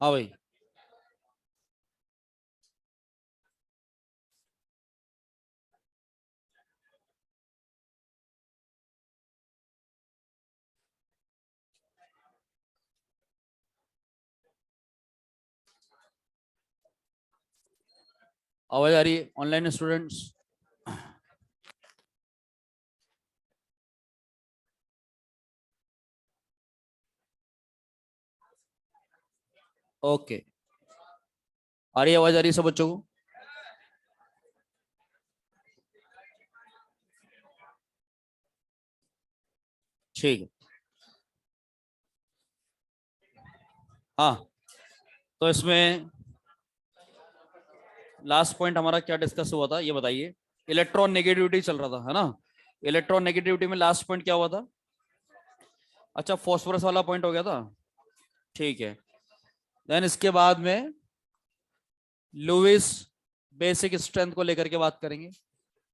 हाँ भाई। आवाज आ रही है ऑनलाइन स्टूडेंट्स? ओके, आ रही है आवाज, आ रही है सब बच्चों को? ठीक है। हाँ, तो इसमें लास्ट पॉइंट हमारा क्या डिस्कस हुआ था ये बताइए। इलेक्ट्रॉन नेगेटिविटी चल रहा था, है ना? इलेक्ट्रॉन नेगेटिविटी में लास्ट पॉइंट क्या हुआ था? अच्छा, फॉस्फोरस वाला पॉइंट हो गया था। ठीक है। देन इसके बाद में लुईस बेसिक स्ट्रेंथ को लेकर के बात करेंगे।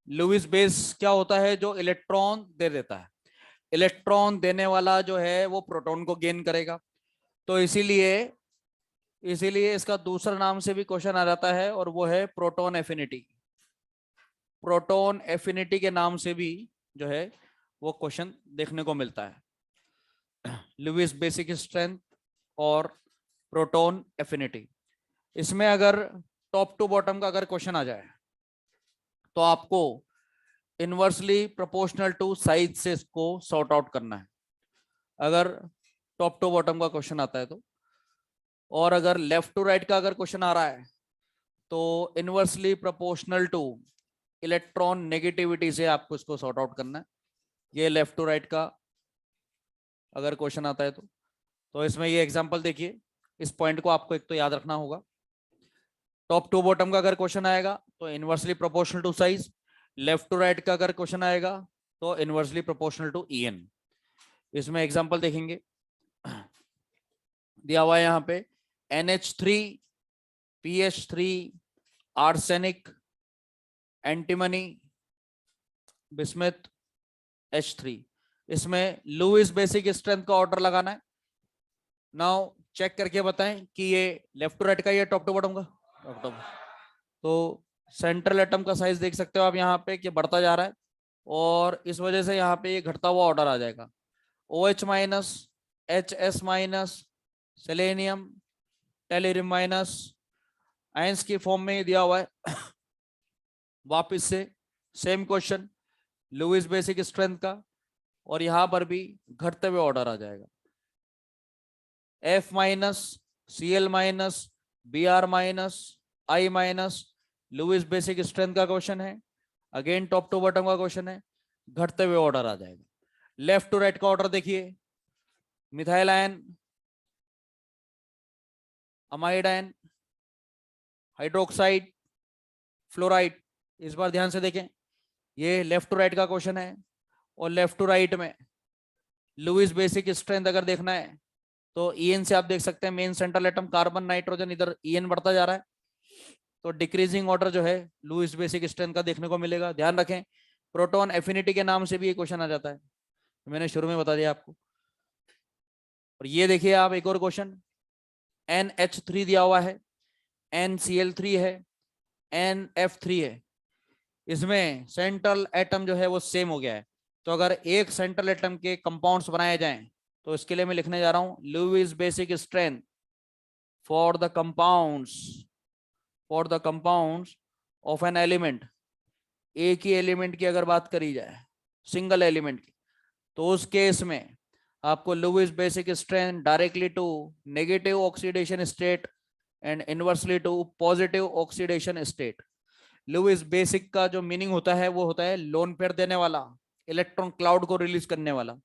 लुईस बेस क्या होता है? जो इलेक्ट्रॉन दे देता है। इलेक्ट्रॉन देने वाला जो है वो प्रोटॉन को गेन करेगा। तो इसीलिए इसीलिए इसका दूसरा नाम से भी क्वेश्चन आ जाता है और वो है प्रोटॉन एफिनिटी। प्रोटॉन एफिनिटी के नाम से भी जो है वो क्वेश्चन देखने को मिलता है। लुईस बेसिक स्ट्रेंथ और प्रोटॉन एफिनिटी। इसमें अगर टॉप टू बॉटम का अगर क्वेश्चन आ जाए तो आपको इनवर्सली प्रोपोर्शनल टू साइज से इसको सॉर्ट आउट करना है, अगर टॉप टू बॉटम का क्वेश्चन आता है तो। और अगर लेफ्ट टू राइट का अगर क्वेश्चन आ रहा है तो inversely proportional two electron negativity से आपको इसको सॉर्ट आउट करना है। ये लेफ्ट टू राइट का अगर क्वेश्चन आता है तो इसमें ये एग्जांपल देखिए। इस पॉइंट को आपको एक तो याद रखना होगा। टॉप टू बॉटम का अगर क्वेश्चन आएगा तो inversely proportional to size. Left to right का अगर क्वेश्चन आएगा तो इनवर्सली प्रोपोर्शनल टू ईएन। इसमें एग्जांपल देखेंगे, दिया हुआ है यहाँ पे NH3, PH3, arsenic, antimony, bismuth, H3। इसमें लुईस बेसिक स्ट्रेंथ का ऑर्डर लगाना है। नाउ चेक करके बताएं कि ये लेफ्ट टू राइट का या टॉप टू बॉटम का? Top to. तो सेंट्रल एटम का साइज देख सकते हो आप यहाँ पे कि बढ़ता जा रहा है और इस वजह से यहाँ पे ये घटता हुआ ऑर्डर आ जाएगा। OH minus, HS minus, selenium, tellurium minus, ions की फॉर्म में दिया हुआ है। वापस से same question Lewis basic strength का, और यहां पर भी घटते हुए ऑर्डर आ जाएगा। F minus, Cl minus, Br minus, I minus, Lewis basic strength का क्वेश्चन है। अगेन टॉप टू बॉटम का क्वेश्चन है, घटते हुए ऑर्डर आ जाएगा। लेफ्ट टू राइट का ऑर्डर देखिए, methyl ion, amide ion, hydroxide, fluoride. इस बार ध्यान से देखें, ये लेफ्ट टू राइट का क्वेश्चन है और लेफ्ट टू राइट में लुईस बेसिक स्ट्रेंथ अगर देखना है तो ईएन से आप देख सकते हैं main central atom carbon nitrogen, इधर ईएन बढ़ता जा रहा है तो डिक्रीजिंग ऑर्डर जो है लुईस बेसिक स्ट्रेंथ का देखने को मिलेगा। ध्यान रखें, प्रोटॉन एफिनिटी के नाम से भी ये क्वेश्चन आ जाता है, मैंने शुरू में बता दिया आपको। और ये देखिए आप एक और क्वेश्चन, NH3 दिया हुआ है, NCl3 है, NF3 है। इसमें सेंट्रल एटम जो है वो सेम हो गया है। तो अगर एक सेंट्रल एटम के कंपाउंड्स बनाए जाएं तो इसके लिए मैं लिखने जा रहा हूं Lewis basic strength for the compounds of an element. एक ही एलिमेंट की अगर बात करी जाए, सिंगल एलिमेंट की, तो उस केस में आपको Lewis basic strength directly to negative oxidation state and inversely to positive oxidation state. Lewis basic का जो मीनिंग होता है वो होता है लोन पेयर देने वाला, इलेक्ट्रॉन क्लाउड को रिलीज करने वाला।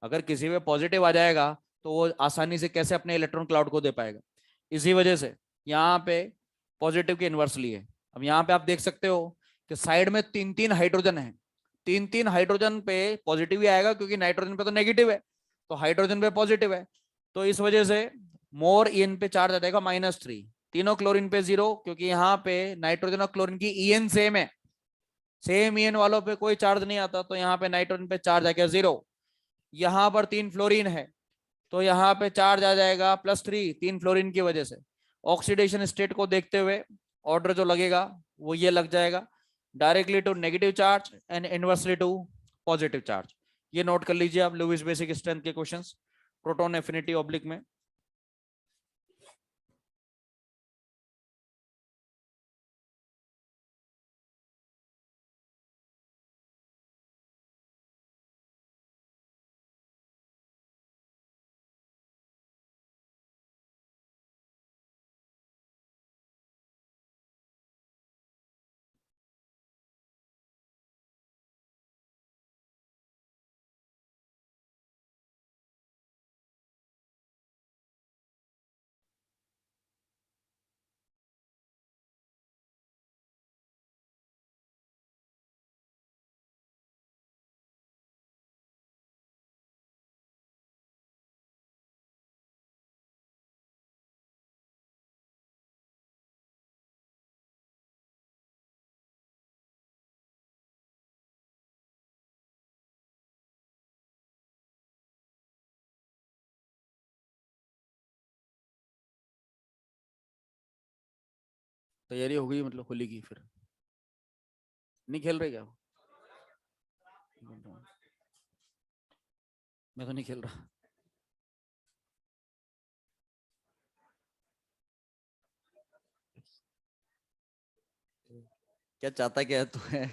अगर किसी में पॉजिटिव आ जाएगा तो वो आसानी से कैसे अपने इलेक्ट्रॉन क्लाउड को दे पाएगा। इसी वजह से यहाँ पे पॉजिटिव के इनवर्सली है। अब यहाँ पे आप देख सकते हो कि साइड में तीन तीन हाइड्रोजन है, तीन तीन हाइड्रोजन पे पॉजिटिव ही आएगा क्योंकि नाइट्रोजन पे तो नेगेटिव है, तो हाइड्रोजन पे पॉजिटिव है। तो इस वजह से मोर ईएन पे चार्ज आ जाएगा -3। तीनों क्लोरीन पे 0 क्योंकि यहाँ पे नाइट्रोजन और क्लोरीन की ईएन सेम है। सेम ईएन वालों पे कोई चार्ज नहीं आता, तो यहाँ पे नाइट्रोजन पे चार्ज आ गया 0। यहाँ पर 3 फ्लोरीन है तो यहाँ पे चार्ज आ जाएगा +3, 3 फ्लोरीन की वजह से। ऑक्सीडेशन स्टेट को देखते हुए ऑर्डर जो लगेगा वो ये लग जाएगा, directly to negative charge and inversely to positive charge. ये नोट कर लीजिए आप लुईस बेसिक स्ट्रेंथ के क्वेश्चंस प्रोटॉन एफिनिटी ऑब्लिक में। तैयारी हो गई मतलब होली की? फिर नहीं खेल रहे क्या? मैं तो नहीं खेल रहा। क्या चाहता क्या है तू है?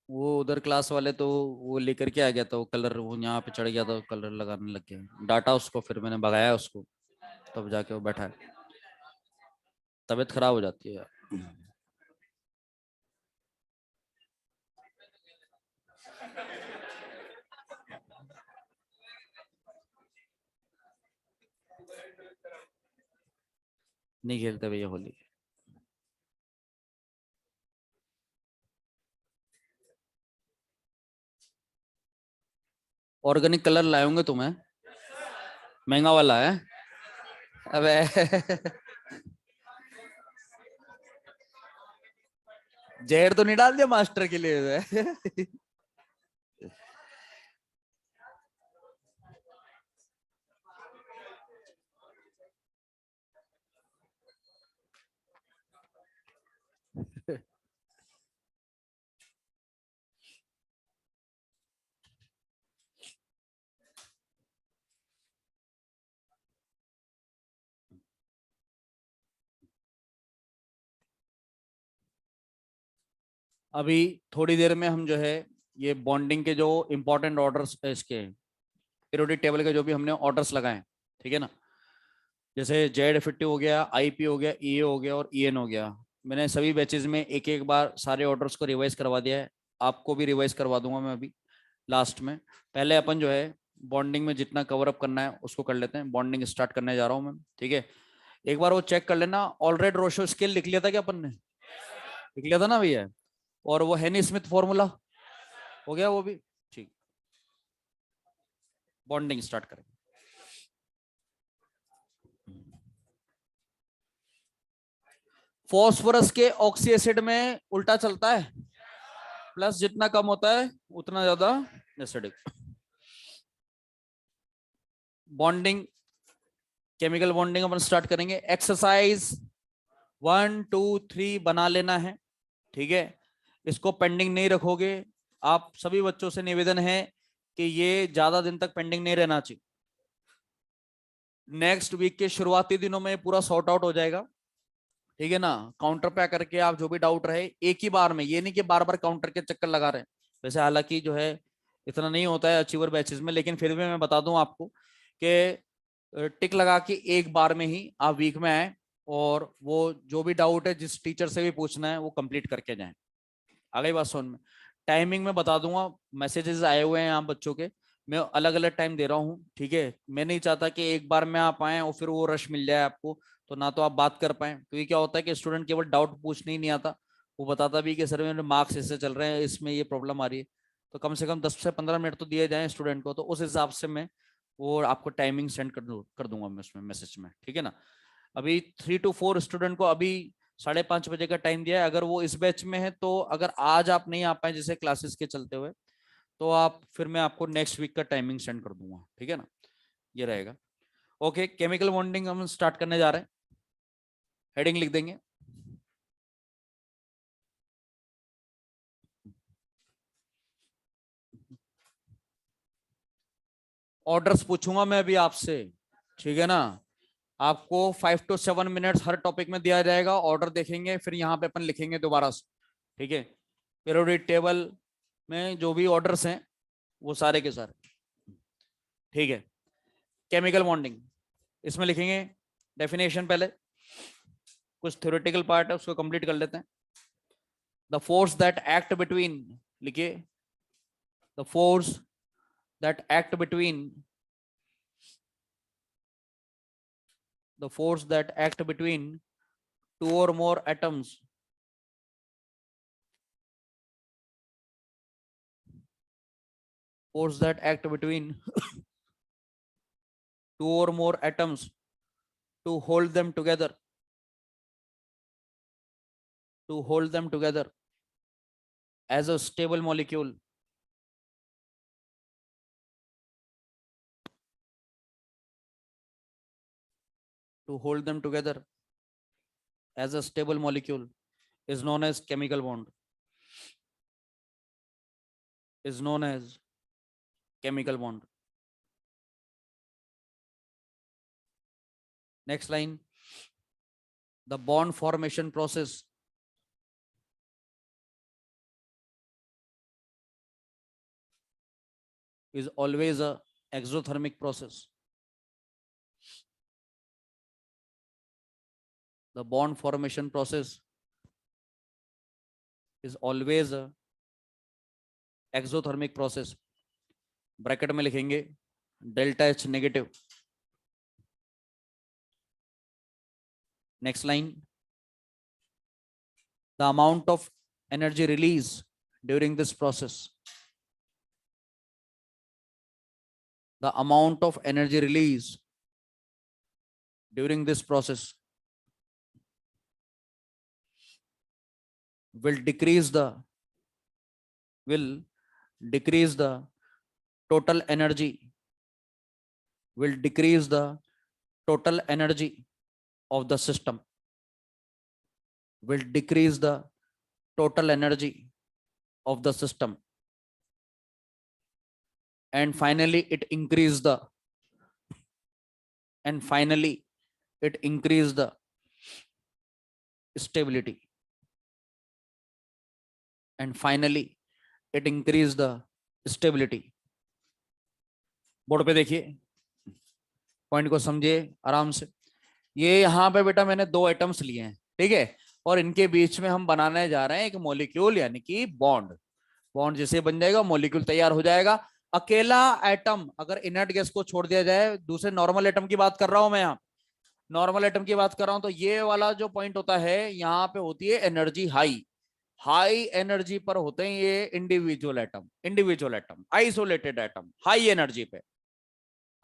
वो उधर क्लास वाले तो वो लेकर के आ गया था, वो कलर वो यहाँ पे चढ़ गया था, कलर लगाने लग गया, डांटा उसको, फिर मैंने भगाया उसको, तब जाके वो बैठा है। तबीयत खराब हो जाती है यार। नहीं खेलते भैया होली। ऑर्गेनिक कलर लाए होंगे तुम्हें, महंगा वाला है। अबे जहर तो नहीं डाल दिया मास्टर के लिए? अभी थोड़ी देर में हम जो है ये बॉन्डिंग के जो इंपॉर्टेंट ऑर्डर्स इसके पीरियोडिक टेबल के जो भी हमने ऑर्डर्स लगाए, ठीक है ना, जैसे जेड इफेक्टिव हो गया, आईपी हो गया, ईए हो गया और ईएन हो गया, मैंने सभी बैचेज में एक एक बार सारे ऑर्डर्स को रिवाइज करवा दिया है। आपको भी रिवाइज करवा दूंगा मैं अभी लास्ट में। पहले अपन जो है बॉन्डिंग में जितना कवर अप करना है उसको कर लेते हैं। बॉन्डिंग स्टार्ट करने जा रहा हूँ मैं, ठीक है। एक बार वो चेक कर लेना, ऑलरेडी रोशो स्केल लिख लिया था क्या अपन ने? लिख लिया था ना भैया? और वो हेनी स्मिथ फॉर्मूला हो गया वो भी? ठीक। बॉन्डिंग स्टार्ट करें। फॉस्फोरस के ऑक्सी एसिड में उल्टा चलता है, प्लस जितना कम होता है उतना ज्यादा एसिडिक। बॉन्डिंग, केमिकल बॉन्डिंग अपन स्टार्ट करेंगे। एक्सरसाइज 1 2 3 बना लेना है, ठीक है। इसको पेंडिंग नहीं रखोगे। आप सभी बच्चों से निवेदन है कि ये ज्यादा दिन तक पेंडिंग नहीं रहना चाहिए। नेक्स्ट वीक के शुरुआती दिनों में पूरा सॉर्ट आउट हो जाएगा, ठीक है ना। काउंटर पे आकर के आप जो भी डाउट रहे एक ही बार में, ये नहीं कि बार बार काउंटर के चक्कर लगा रहे हैं। वैसे हालांकि जो है इतना नहीं होता है अचीवर बैचेस में, लेकिन फिर भी मैं बता दूं आपको कि टिक लगा के एक बार में ही आप वीक में आए और वो जो भी डाउट है जिस टीचर से भी पूछना है वो कंप्लीट करके जाएं। आ गई बात समझ में? टाइमिंग में बता दूंगा, मैसेजेस आए हुए हैं यहाँ बच्चों के, मैं अलग अलग टाइम दे रहा हूँ, ठीक है। मैं नहीं चाहता कि एक बार में आप आए और फिर वो रश मिल जाए आपको, तो ना तो आप बात कर पाए, क्योंकि क्या होता है कि स्टूडेंट केवल डाउट पूछने ही नहीं आता, वो बताता भी कि सर मेरे मार्क्स ऐसे चल रहे हैं, इसमें ये प्रॉब्लम आ रही है। तो कम से कम 10 से 15 मिनट तो दिए जाए स्टूडेंट को, तो उस हिसाब से मैं वो आपको टाइमिंग सेंड कर दूंगा मैं उसमें मैसेज में, ठीक है ना। अभी 3 to 4 स्टूडेंट को अभी 5:30 बजे का टाइम दिया है। अगर वो इस बैच में है तो अगर आज आप नहीं आ पाए जैसे क्लासेस के चलते हुए, तो आप फिर मैं आपको नेक्स्ट वीक का टाइमिंग सेंड कर दूंगा, ठीक है ना, ये रहेगा। ओके, केमिकल बॉन्डिंग हम स्टार्ट करने जा रहे हैं। हेडिंग लिख देंगे, ऑर्डर्स पूछूंगा मैं अभी आपसे, ठीक है ना। आपको 5 to 7 मिनट्स हर टॉपिक में दिया जाएगा, ऑर्डर देखेंगे, फिर यहाँ पे अपन लिखेंगे दोबारा से, ठीक है। पीरियोडिक टेबल में जो भी ऑर्डर्स हैं वो सारे के सारे, ठीक है। केमिकल बॉन्डिंग इसमें लिखेंगे डेफिनेशन, पहले कुछ थ्योरेटिकल पार्ट है उसको कंप्लीट कर लेते हैं। The force that act between, लिखिए, the force that act between, the force that act between two or more atoms, force that act between two or more atoms to hold them together, to hold them together as a stable molecule, to hold them together as a stable molecule is known as chemical bond, is known as chemical bond. Next line, the bond formation process is always a exothermic process. The bond formation process is always a exothermic process. Bracket में लिखेंगे delta H negative. Next line, the amount of energy release during this process, the amount of energy release during this process will decrease the total energy, will decrease the total energy of the system, will decrease the total energy of the system, and finally it increase the, and finally it increase the stability, and finally it increase the stability. Board पे देखिए, point को समझिए आराम से। ये यहाँ पे बेटा मैंने 2 एटम्स लिए हैं, ठीक है, और इनके बीच में हम बनाने जा रहे हैं एक मॉलिक्यूल, यानी कि बॉन्ड। बॉन्ड जैसे बन जाएगा मॉलिक्यूल तैयार हो जाएगा। अकेला एटम अगर इनर्ट गैस को छोड़ दिया जाए, दूसरे नॉर्मल एटम की बात कर रहा हूं मैं, यहाँ नॉर्मल एटम की बात कर रहा हूं, तो ये वाला जो पॉइंट होता है यहाँ पे होती है एनर्जी हाई। हाई एनर्जी पर होते हैं ये individual atom, isolated atom, high energy पे।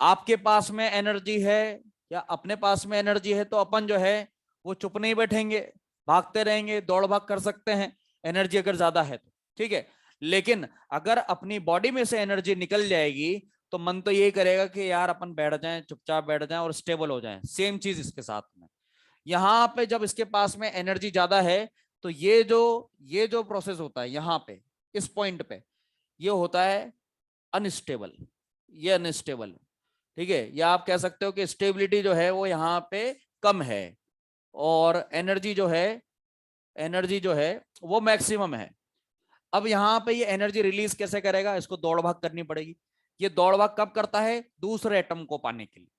आपके पास में एनर्जी है या अपने पास में एनर्जी है तो अपन जो है वो चुप नहीं बैठेंगे, भागते रहेंगे, दौड़ भाग कर सकते हैं, एनर्जी अगर ज्यादा है तो, ठीक है। लेकिन अगर अपनी बॉडी में से एनर्जी निकल जाएगी तो मन तो यही करेगा कि यार अपन बैठ जाएं, चुपचाप बैठ जाएं और स्टेबल हो जाएं। सेम चीज इसके साथ में, यहाँ पे जब इसके पास में एनर्जी ज्यादा है तो ये जो प्रोसेस होता है यहाँ पे इस पॉइंट पे, ये होता है अनस्टेबल, ये अनस्टेबल, ठीक है। या आप कह सकते हो कि स्टेबिलिटी जो है वो यहाँ पे कम है और एनर्जी जो है वो मैक्सिमम है। अब यहाँ पे ये एनर्जी रिलीज कैसे करेगा, इसको दौड़ भाग करनी पड़ेगी। ये दौड़ भाग कब करता है, दूसरे एटम को पाने के लिए,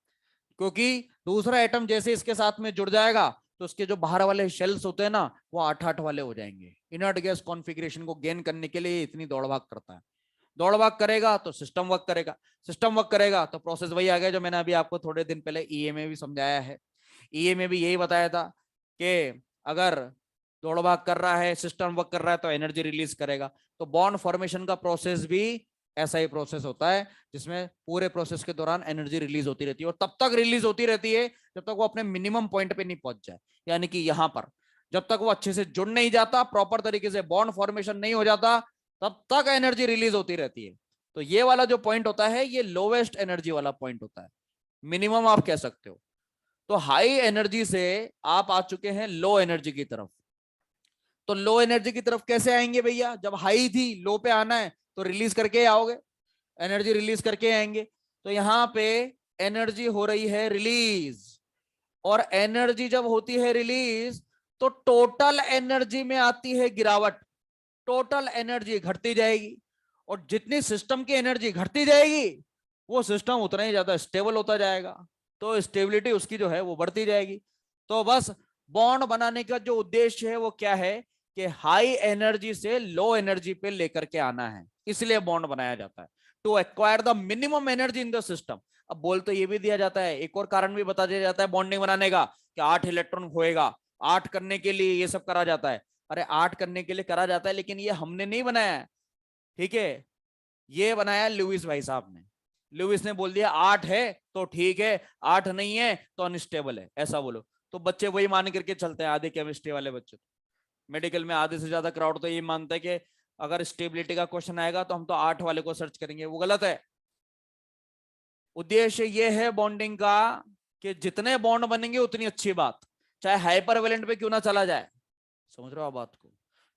क्योंकि दूसरा एटम जैसे इसके साथ में जुड़ जाएगा तो उसके जो बाहर वाले शेल्स होते हैं ना वो 8-8 वाले हो जाएंगे। इनर्ट गैस कॉन्फ़िगरेशन को गेन करने के लिए इतनी दौड़ भाग करता है। दौड़ भाग करेगा तो सिस्टम वर्क करेगा, सिस्टम वर्क करेगा तो प्रोसेस वही आ गया जो मैंने अभी आपको थोड़े दिन पहले ईए में भी समझाया है। ईए में भी यही बताया था कि अगर दौड़ भाग कर रहा है, सिस्टम वर्क कर रहा है तो एनर्जी रिलीज करेगा। तो बॉन्ड फॉर्मेशन का प्रोसेस भी ऐसा ही प्रोसेस होता है जिसमें पूरे प्रोसेस के दौरान एनर्जी रिलीज होती रहती है और तब तक रिलीज होती रहती है जब तक वो अपने मिनिमम पॉइंट पे नहीं पहुंच जाए, यानी कि यहाँ पर जब तक वो अच्छे से जुड़ नहीं जाता, प्रॉपर तरीके से बॉन्ड फॉर्मेशन नहीं हो जाता, तब तक एनर्जी रिलीज होती रहती है। तो ये वाला जो पॉइंट होता है ये लोवेस्ट एनर्जी वाला पॉइंट होता है, मिनिमम आप कह सकते हो। तो हाई एनर्जी से आप आ चुके हैं लो एनर्जी की तरफ। तो लो एनर्जी की तरफ कैसे आएंगे भैया? जब हाई थी, लो पे आना है तो रिलीज करके आओगे, एनर्जी रिलीज करके आएंगे। तो यहां पे एनर्जी हो रही है रिलीज, और एनर्जी जब होती है रिलीज तो टोटल एनर्जी में आती है गिरावट, टोटल एनर्जी घटती जाएगी। और जितनी सिस्टम की एनर्जी घटती जाएगी वो सिस्टम उतना ही ज्यादा स्टेबल होता जाएगा, तो स्टेबिलिटी उसकी जो है वो बढ़ती जाएगी। तो बस बॉन्ड बनाने का जो उद्देश्य है वो क्या है कि हाई एनर्जी से लो एनर्जी पे लेकर के आना है, इसलिए बॉन्ड बनाया जाता है, to acquire the minimum energy in the system. अब बोल तो ये भी दिया जाता है, एक और कारण भी बता दिया जाता है बॉन्डिंग बनाने का, कि 8 इलेक्ट्रॉन खोएगा, 8 करने के लिए ये सब करा जाता है। अरे 8 करने के लिए करा जाता है, लेकिन ये हमने नहीं बनाया है, ठीक है, ये बनाया लुइस भाई साहब ने। लुइस ने बोल दिया 8 है तो ठीक है, 8 नहीं है तो अनस्टेबल है, ऐसा बोलो। तो बच्चे वही मान करके चलते हैं, आधे केमिस्ट्री वाले बच्चे। मेडिकल में आधे से ज्यादा क्राउड तो ये मानता है कि अगर स्टेबिलिटी का क्वेश्चन आएगा तो हम तो 8 वाले को सर्च करेंगे, वो गलत है। उद्देश्य ये है बॉन्डिंग का कि जितने बॉन्ड बनेंगे उतनी अच्छी बात, चाहे हाइपरवेलेंट पे क्यों ना चला जाए। समझ रहे हो आप बात को?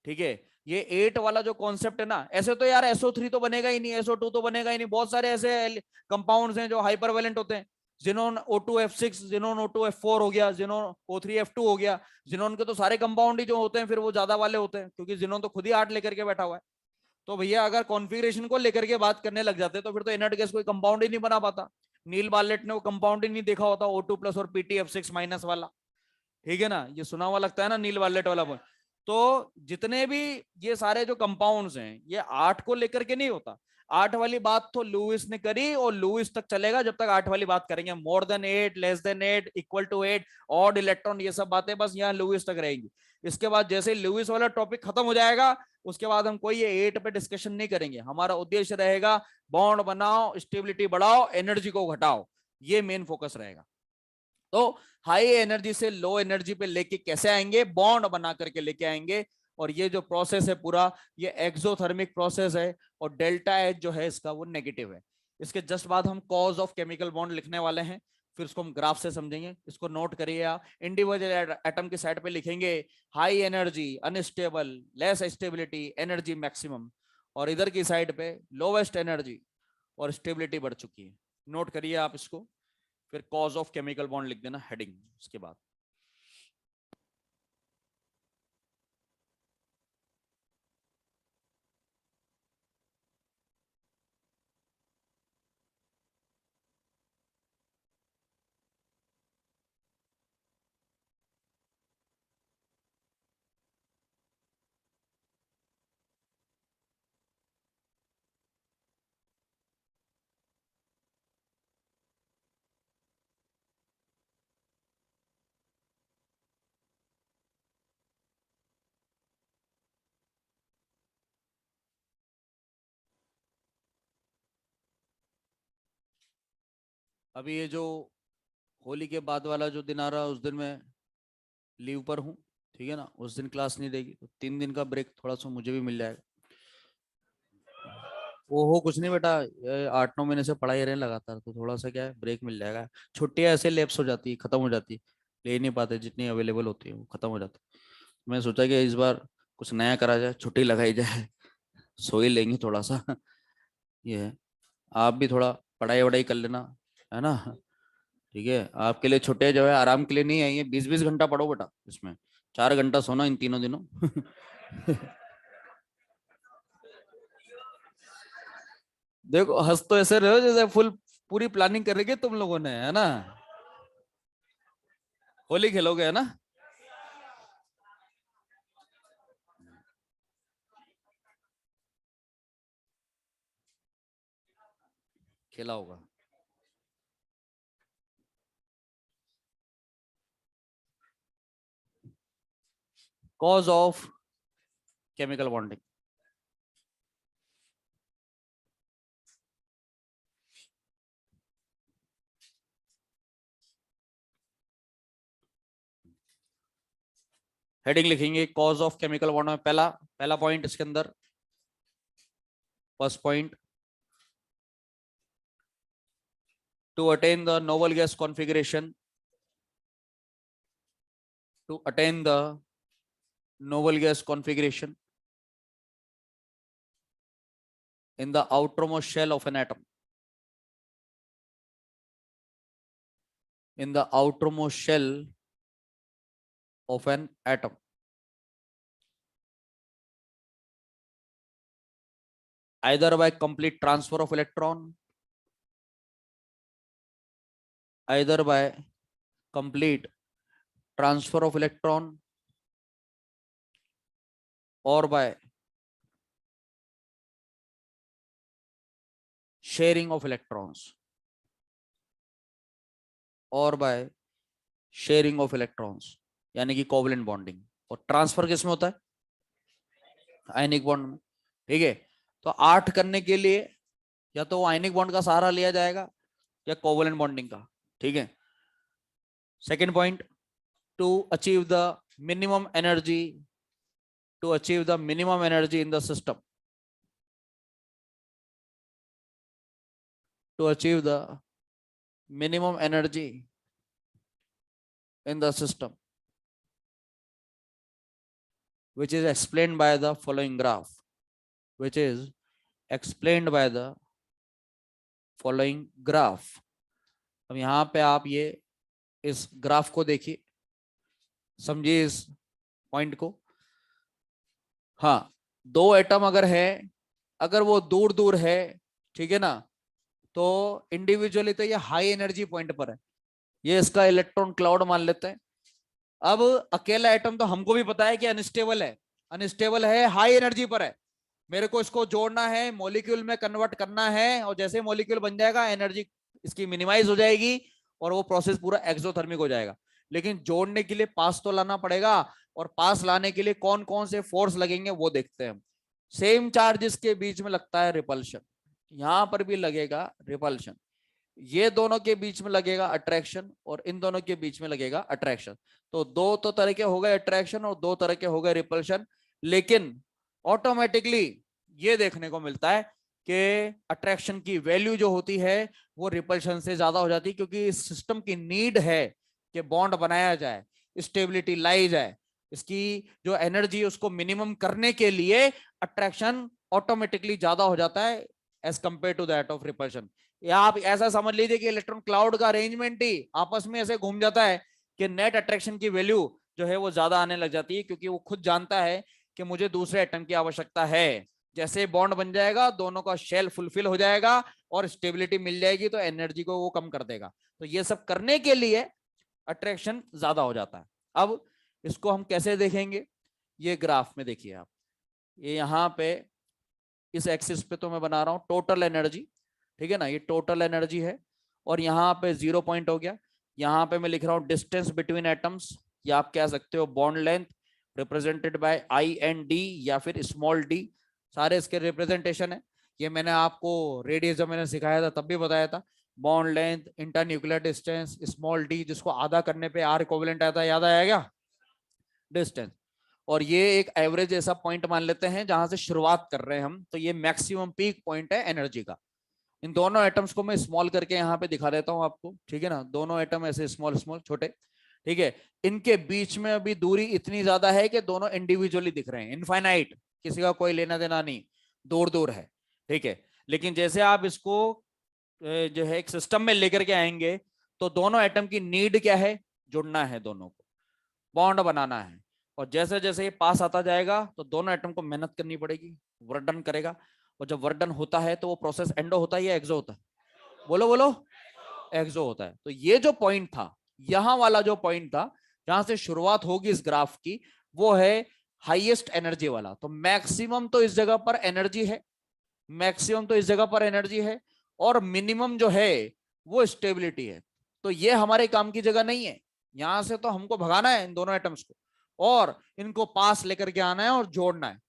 ठीक है। ये 8 वाला जो कॉन्सेप्ट है ना, ऐसे तो यार SO3 तो बनेगा ही नहीं, SO2 तो बनेगा ही नहीं, बहुत सारे ऐसे कंपाउंड्स हैं जो हाइपरवेलेंट होते हैं। जिनोन O2F6, जिनोन O2F4 हो गया, जिनोन O3F2 हो गया। जिनोन के तो सारे कंपाउंड ही जो होते हैं फिर वो ज्यादा वाले होते हैं, क्योंकि जिनोन तो खुद ही 8 लेकर के बैठा हुआ है। तो भैया अगर कॉन्फ़िगरेशन को लेकर के बात करने लग जाते तो फिर तो इनर्ट गैस कोई कंपाउंड ही नहीं बना पाता। नील बार्लेट ने वो कंपाउंड ही नहीं देखा होता, O2+ और PtF6- वाला। ठीक है ना, ये सुना हुआ लगता है ना नील वालेट वाला पॉइंट। तो जितने भी ये सारे जो कंपाउंड्स हैं ये 8 को लेकर के नहीं होता। 8 वाली बात तो लुइस ने करी, और लुइस तक चलेगा जब तक 8 वाली बात करेंगे। More than 8, less than 8, equal to 8, odd electron, ये सब बातें बस यहाँ लुइस तक रहेंगी। इसके बाद जैसे लुइस वाला टॉपिक खत्म हो जाएगा उसके बाद हम कोई ये 8 पे डिस्कशन नहीं करेंगे। हमारा उद्देश्य रहेगा बॉन्ड बनाओ, स्टेबिलिटी बढ़ाओ, एनर्जी को घटाओ, ये मेन फोकस रहेगा। तो हाई एनर्जी से लो एनर्जी पे लेके कैसे आएंगे? बॉन्ड बना करके लेके आएंगे। और ये जो प्रोसेस है पूरा, ये एक्सोथर्मिक प्रोसेस है, और डेल्टा एच जो है इसका वो नेगेटिव है। इसके जस्ट बाद हम कॉज ऑफ केमिकल बॉन्ड लिखने वाले हैं, फिर उसको हम ग्राफ से समझेंगे। इसको नोट करिए आप, इंडिविजुअल एटम की साइड पे लिखेंगे high energy unstable, less stability, energy maximum, और इधर की साइड पे लोवेस्ट एनर्जी और स्टेबिलिटी बढ़ चुकी है। नोट करिए आप इसको, फिर कॉज ऑफ केमिकल बॉन्ड लिख देना हेडिंग उसके बाद। अभी ये जो होली के बाद वाला जो दिन आ रहा है उस दिन मैं लीव पर हूँ, ठीक है ना, उस दिन क्लास नहीं देगी, तो 3 दिन का ब्रेक थोड़ा सा मुझे भी मिल जाएगा। ओहो कुछ नहीं बेटा, 8-9 महीने से पढ़ाई रहे लगातार, तो थोड़ा सा क्या है ब्रेक मिल जाएगा। छुट्टियां ऐसे लैप्स हो जाती है, खत्म हो जाती है, ले नहीं पाते, जितनी अवेलेबल होती है वो खत्म हो जाती है। मैं सोचा कि इस बार कुछ नया करा जाए, छुट्टी लगाई जाए, सो ही लेंगे थोड़ा सा। ये है। आप भी थोड़ा पढ़ाई वढ़ाई कर लेना, है ना? ठीक है, आपके लिए छुट्टियां जो है आराम के लिए नहीं आई है, 20-20 घंटा पढ़ो बेटा इसमें, 4 घंटा सोना इन तीनों दिनों। देखो हंस तो ऐसे रहे हो जैसे फुल पूरी प्लानिंग कर रही है तुम लोगों ने, है ना? होली खेलोगे है ना? खेला होगा। Cause of chemical bonding. Heading लिखेंगे कॉज ऑफ केमिकल बॉन्ड में पहला पहला पॉइंट इसके अंदर, first point, to attain the noble gas configuration, to attain the noble gas configuration in the outermost shell of an atom, in the outermost shell of an atom, either by complete transfer of electron, either by complete transfer of electron or by sharing of electrons, और by sharing of electrons, यानी कि covalent bonding. और transfer किस में होता है? Ionic bond में। ठीक है, तो 8 करने के लिए या तो आयनिक बॉन्ड का सहारा लिया जाएगा या कोवलेंट बॉन्डिंग का। ठीक है, second point, to achieve the minimum energy, to achieve the minimum energy in the system, to achieve the minimum energy in the system, which is explained by the following graph, which is explained by the following graph। अब यहां पे आप ये इस graph को देखिए, समझिए इस पॉइंट को। हाँ, 2 एटम अगर है, अगर वो दूर दूर है, ठीक है ना, तो इंडिविजुअली तो ये हाई एनर्जी पॉइंट पर है, ये इसका इलेक्ट्रॉन क्लाउड मान लेते हैं। अब अकेला एटम तो हमको भी पता है कि अनस्टेबल है, अनस्टेबल है, हाई एनर्जी पर है। मेरे को इसको जोड़ना है, मॉलिक्यूल में कन्वर्ट करना है, और जैसे मॉलिक्यूल बन जाएगा एनर्जी इसकी मिनिमाइज हो जाएगी और वो प्रोसेस पूरा एक्सोथर्मिक हो जाएगा। लेकिन जोड़ने के लिए पास तो लाना पड़ेगा, और पास लाने के लिए कौन कौन से फोर्स लगेंगे वो देखते हैं। सेम चार्जेस के बीच में लगता है रिपल्शन, यहां पर भी लगेगा रिपल्शन, ये दोनों के बीच में लगेगा अट्रैक्शन, और इन दोनों के बीच में लगेगा अट्रैक्शन। तो 2 तो तरह के हो गए अट्रैक्शन और 2 तरह के हो गए रिपल्शन। लेकिन ऑटोमेटिकली ये देखने को मिलता है कि अट्रैक्शन की वैल्यू जो होती है वो रिपल्शन से ज्यादा हो जाती है, क्योंकि इस सिस्टम की नीड है कि बॉन्ड बनाया जाए, स्टेबिलिटी लाई जाए, इसकी जो एनर्जी है उसको मिनिमम करने के लिए अट्रैक्शन ऑटोमेटिकली ज्यादा हो जाता है as compared to that of repulsion. या आप ऐसा समझ लीजिए कि इलेक्ट्रॉन क्लाउड का अरेंजमेंट ही आपस में ऐसे घूम जाता है कि नेट अट्रैक्शन की वैल्यू जो है वो ज्यादा आने लग जाती है, क्योंकि वो खुद जानता है कि मुझे दूसरे एटम की आवश्यकता है। जैसे बॉन्ड बन जाएगा, दोनों का शेल फुलफिल हो जाएगा और स्टेबिलिटी मिल जाएगी, तो एनर्जी को वो कम कर देगा। तो ये सब करने के लिए अट्रैक्शन ज्यादा हो जाता है। अब इसको हम कैसे देखेंगे, ये ग्राफ में देखिए आप, ये यहाँ पे इस एक्सिस पे तो मैं बना रहा हूं टोटल एनर्जी, ठीक है ना, ये टोटल एनर्जी है, और यहाँ पे 0 पॉइंट हो गया। यहाँ पे मैं लिख रहा हूँ डिस्टेंस बिटवीन एटम्स, या आप कह सकते हो bond length represented by I&D या फिर स्मॉल d, सारे इसके रिप्रेजेंटेशन है। ये मैंने आपको रेडियस जब मैंने सिखाया था तब भी बताया था, bond length, internuclear distance, small d, जिसको आधा करने पे R इक्विवेलेंट आता है, याद आया क्या, डिस्टेंस। और ये एक एवरेज ऐसा पॉइंट मान लेते हैं जहां से शुरुआत कर रहे हैं हम, तो ये मैक्सिमम पीक पॉइंट है एनर्जी का। इन दोनों एटम्स को मैं स्मॉल करके यहाँ पे दिखा देता हूँ आपको, ठीक है ना, दोनों एटम ऐसे स्मॉल स्मॉल छोटे, ठीक है। इनके बीच में अभी दूरी इतनी ज्यादा है कि दोनों इंडिविजुअली दिख रहे हैं, इनफाइनाइट, किसी का कोई लेना देना नहीं, दूर दूर है, ठीक है। लेकिन जैसे आप इसको जो है एक सिस्टम में लेकर के आएंगे, तो दोनों एटम की नीड क्या है, जुड़ना है, दोनों को बॉन्ड बनाना है। और जैसे जैसे ये पास आता जाएगा तो दोनों एटम को मेहनत करनी पड़ेगी, वर्क डन करेगा। और जब वर्क डन होता है तो वो प्रोसेस एंडो होता है या एक्सो होता है, बोलो बोलो, एक्सो होता है। तो ये जो पॉइंट था, यहां वाला जो पॉइंट था जहां से शुरुआत होगी इस ग्राफ की, वो है हाईएस्ट एनर्जी वाला। तो मैक्सिमम तो इस जगह पर एनर्जी है, मैक्सिमम तो इस जगह पर एनर्जी है, और मिनिमम जो है वो स्टेबिलिटी है। तो ये हमारे काम की जगह नहीं है, यहां से तो हमको भगाना है इन दोनों एटम्स को, और इनको पास लेकर के आना है और जोड़ना है।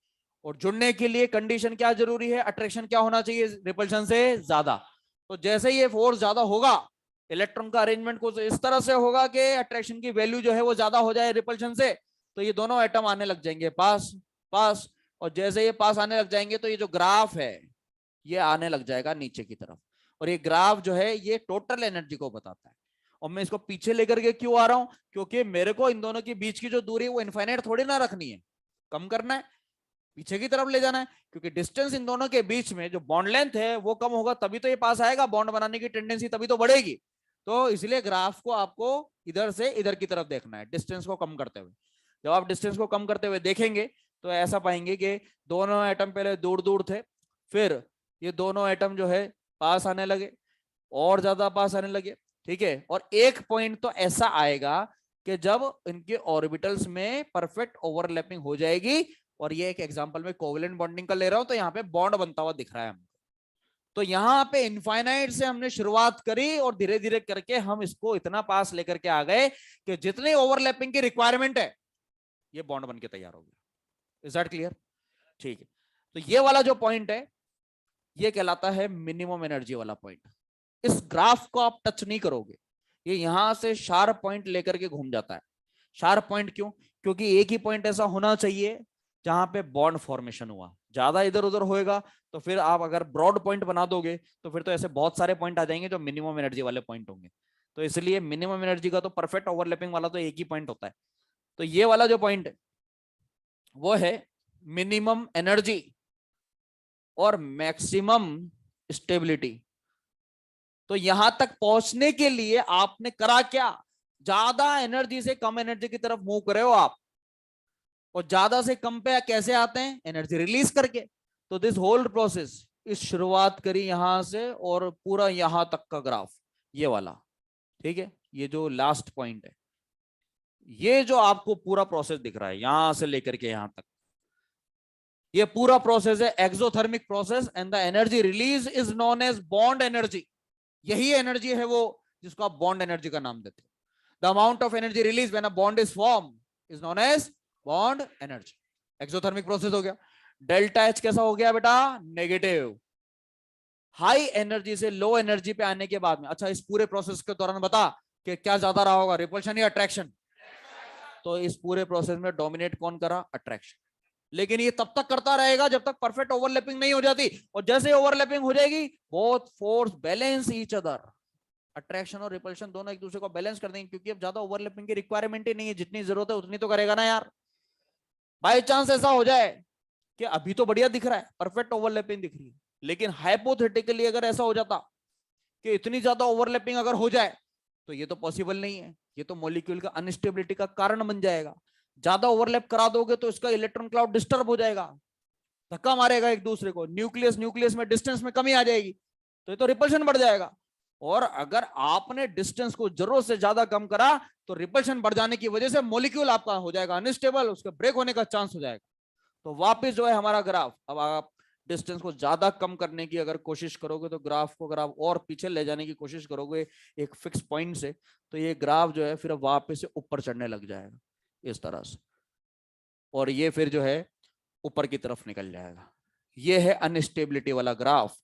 और जुड़ने के लिए कंडीशन क्या जरूरी है, अट्रैक्शन क्या होना चाहिए, रिपल्शन से ज्यादा। तो जैसे ये फोर्स ज्यादा होगा, इलेक्ट्रॉन का अरेंजमेंट कुछ इस तरह से होगा कि अट्रैक्शन की वैल्यू जो है वो ज्यादा हो जाए रिपल्शन से, तो ये दोनों एटम आने लग जाएंगे पास पास, और जैसे ये पास आने लग जाएंगे तो ये जो ग्राफ है ये आने लग जाएगा नीचे की तरफ। और ये ग्राफ जो है ये टोटल एनर्जी को बताता है। और मैं इसको पीछे लेकर के क्यों आ रहा हूं, क्योंकि मेरे को इन दोनों के बीच की जो दूरी है वो इनफाइनाइट थोड़ी ना रखनी है, कम करना है, पीछे की तरफ ले जाना है। क्योंकि डिस्टेंस इन दोनों के बीच में जो बॉन्ड लेंथ है वो कम होगा तभी तो ये पास आएगा, बॉन्ड बनाने की टेंडेंसी तभी तो बढ़ेगी। तो इसलिए ग्राफ को आपको इधर से इधर की तरफ देखना है, डिस्टेंस को कम करते हुए। जब आप डिस्टेंस को कम करते हुए देखेंगे तो ऐसा पाएंगे कि दोनों एटम पहले दूर दूर थे, फिर ये दोनों एटम जो है पास आने लगे, और ज्यादा पास आने लगे, ठीक है। और एक पॉइंट तो ऐसा आएगा कि जब इनके ऑर्बिटल्स में परफेक्ट ओवरलैपिंग हो जाएगी, और ये एक एग्जांपल में कोवेलेंट बॉन्डिंग का ले रहा हूं तो यहाँ पे बॉन्ड बनता हुआ दिख रहा है हमको। तो यहाँ पे इनफाइनाइट से हमने शुरुआत करी और धीरे धीरे करके हम इसको इतना पास लेकर के आ गए कि जितनी ओवरलैपिंग की रिक्वायरमेंट है ये बॉन्ड बन के तैयार हो गया। Is that clear? ठीक है। तो ये वाला जो पॉइंट है ये कहलाता है मिनिमम एनर्जी वाला पॉइंट। इस ग्राफ को आप टच नहीं करोगे, ये यहां से शार्प पॉइंट लेकर के घूम जाता है। शार्प पॉइंट क्यों? क्योंकि एक ही पॉइंट ऐसा होना चाहिए जहां पे बॉन्ड फॉर्मेशन हुआ। ज्यादा इधर उधर होएगा तो फिर आप अगर ब्रॉड पॉइंट बना दोगे तो फिर तो ऐसे बहुत सारे पॉइंट आ जाएंगे जो मिनिमम एनर्जी वाले पॉइंट होंगे। तो इसलिए मिनिमम एनर्जी का तो परफेक्ट ओवरलैपिंग वाला तो एक ही पॉइंट होता है। तो ये वाला जो पॉइंट है वो है मिनिमम एनर्जी और मैक्सिमम स्टेबिलिटी। तो यहां तक पहुंचने के लिए आपने करा क्या? ज्यादा एनर्जी से कम एनर्जी की तरफ मूव करे हो आप, और ज्यादा से कम पे कैसे आते हैं? एनर्जी रिलीज करके। तो दिस होल प्रोसेस, इस शुरुआत करी यहां से और पूरा यहां तक का ग्राफ ये वाला, ठीक है। ये जो लास्ट पॉइंट है, ये जो आपको पूरा प्रोसेस दिख रहा है यहां से लेकर के यहां तक, ये पूरा प्रोसेस है exothermic process, and the energy release is known as bond energy. यही एनर्जी है वो जिसको आप बॉन्ड एनर्जी का नाम देते हो। The amount of energy release when a bond is form is known as bond energy. Exothermic process हो गया। डेल्टा एच कैसा हो गया बेटा? नेगेटिव। हाई एनर्जी से लो एनर्जी पे आने के बाद में, अच्छा इस पूरे प्रोसेस के दौरान बता कि क्या ज्यादा रहा होगा, रिपल्शन या अट्रैक्शन? तो इस पूरे प्रोसेस में डोमिनेट कौन करा? अट्रैक्शन। लेकिन ये तब तक करता रहेगा जब तक परफेक्ट ओवरलैपिंग नहीं हो जाती, और जैसे ओवरलैपिंग हो जाएगी both force balance each other. Attraction और रिपल्शन दोनों एक दूसरे को बैलेंस कर देंगे, क्योंकि अब ज्यादा ओवरलैपिंग की रिक्वायरमेंट ही नहीं है, जितनी जरूरत है उतनी तो करेगा ना यार। बाय चांस ऐसा हो जाए कि अभी तो बढ़िया दिख रहा है, परफेक्ट ओवरलैपिंग दिख रही है, लेकिन हाइपोथेटिकली अगर ऐसा हो जाता कि इतनी ज्यादा ओवरलैपिंग अगर हो जाए तो ये तो पॉसिबल नहीं है, ये तो मॉलिक्यूल का अनस्टेबिलिटी का कारण बन जाएगा। ज्यादा ओवरलैप करा दोगे तो इसका इलेक्ट्रॉन क्लाउड डिस्टर्ब हो जाएगा, धक्का मारेगा एक दूसरे को, न्यूक्लियस न्यूक्लियस में डिस्टेंस में कमी आ जाएगी, तो ये तो रिपल्शन बढ़ जाएगा। और अगर आपने डिस्टेंस को जरूरत से ज्यादा कम करा तो रिपल्शन बढ़ जाने की वजह से मॉलिक्यूल आपका हो जाएगा अनस्टेबल, उसके ब्रेक होने का चांस हो जाएगा। तो वापस जो है हमारा ग्राफ, अब आप डिस्टेंस को ज्यादा कम करने की अगर कोशिश करोगे तो ग्राफ को अगर आप और पीछे ले जाने की कोशिश करोगे एक फिक्स पॉइंट से, तो ये ग्राफ जो है फिर वापस से ऊपर चढ़ने लग जाएगा इस तरह से, और ये फिर जो है ऊपर की तरफ निकल जाएगा। ये है अनस्टेबिलिटी वाला ग्राफ,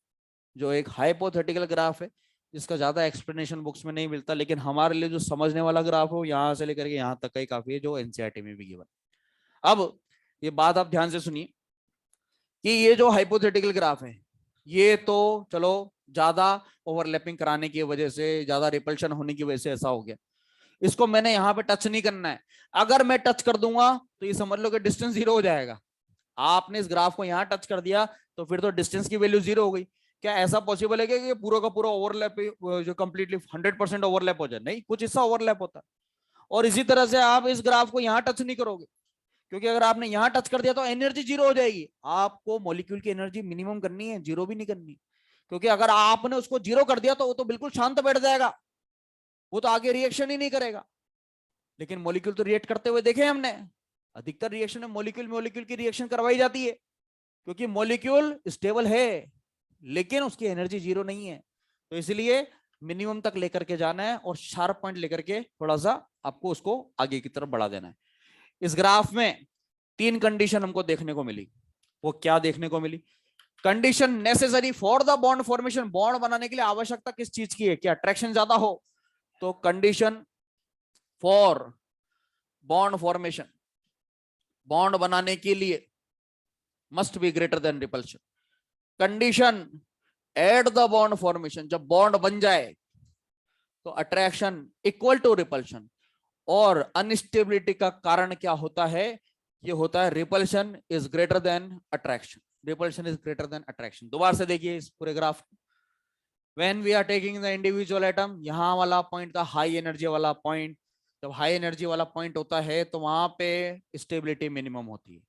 जो एक हाइपोथेटिकल ग्राफ है जिसका ज्यादा एक्सप्लेनेशन बुक्स में नहीं मिलता, लेकिन हमारे लिए जो समझने वाला ग्राफ है वो यहाँ से लेकर के यहाँ तक का ही काफी है, जो एनसीईआरटी में भी गिवन। अब ये बात आप ध्यान से सुनिए कि ये जो हाइपोथेटिकल ग्राफ है ये तो चलो ज्यादा ओवरलैपिंग कराने की वजह से, ज्यादा रिपल्शन होने की वजह से ऐसा हो गया, इसको मैंने यहाँ पे टच नहीं करना है। अगर मैं टच कर दूंगा तो ये समझ लो कि डिस्टेंस जीरो हो जाएगा। आपने इस ग्राफ को यहाँ टच कर दिया तो फिर तो डिस्टेंस की वैल्यू जीरो हो गई। क्या ऐसा पॉसिबल है कि पूरा का पूरा ओवरलैप जो कंप्लीटली 100% ओवरलैप हो जाए? नहीं, कुछ हिस्सा ओवरलैप होता है। और इसी तरह से आप इस ग्राफ को यहाँ टच नहीं करोगे, क्योंकि अगर आपने यहाँ टच कर दिया तो एनर्जी जीरो हो जाएगी। आपको मॉलिक्यूल की एनर्जी मिनिमम करनी है, जीरो भी नहीं करनी, क्योंकि अगर आपने उसको जीरो कर दिया तो वो तो बिल्कुल शांत बैठ जाएगा, वो तो आगे रिएक्शन ही नहीं करेगा। लेकिन मॉलिक्यूल तो रिएक्ट करते हुए देखे हमने, अधिकतर रिएक्शन में मॉलिक्यूल मॉलिक्यूल की रिएक्शन करवाई जाती है, क्योंकि मॉलिक्यूल स्टेबल है लेकिन उसकी एनर्जी जीरो नहीं है। तो इसलिए मिनिमम तक लेकर के जाना है और शार्प पॉइंट लेकर के थोड़ा सा आपको उसको आगे की तरफ बढ़ा देना है। इस ग्राफ में तीन कंडीशन हमको देखने को मिली। वो क्या देखने को मिली? Condition necessary for the bond formation, bond बनाने के लिए आवश्यकता किस चीज की है? कि अट्रैक्शन ज्यादा हो। तो condition for bond formation bond बनाने के लिए must be greater than repulsion. Condition at the bond formation, जब बॉन्ड बन जाए तो अट्रैक्शन इक्वल टू रिपल्शन। और अनस्टेबिलिटी का कारण क्या होता है? ये होता है repulsion is greater than attraction. Repulsion is greater than attraction. दोबारा से देखिए इस पूरे ग्राफ को। When we are taking the individual atom, यहां वाला पॉइंट था हाई एनर्जी वाला पॉइंट। जब हाई एनर्जी वाला पॉइंट होता है तो वहां पे स्टेबिलिटी मिनिमम होती है।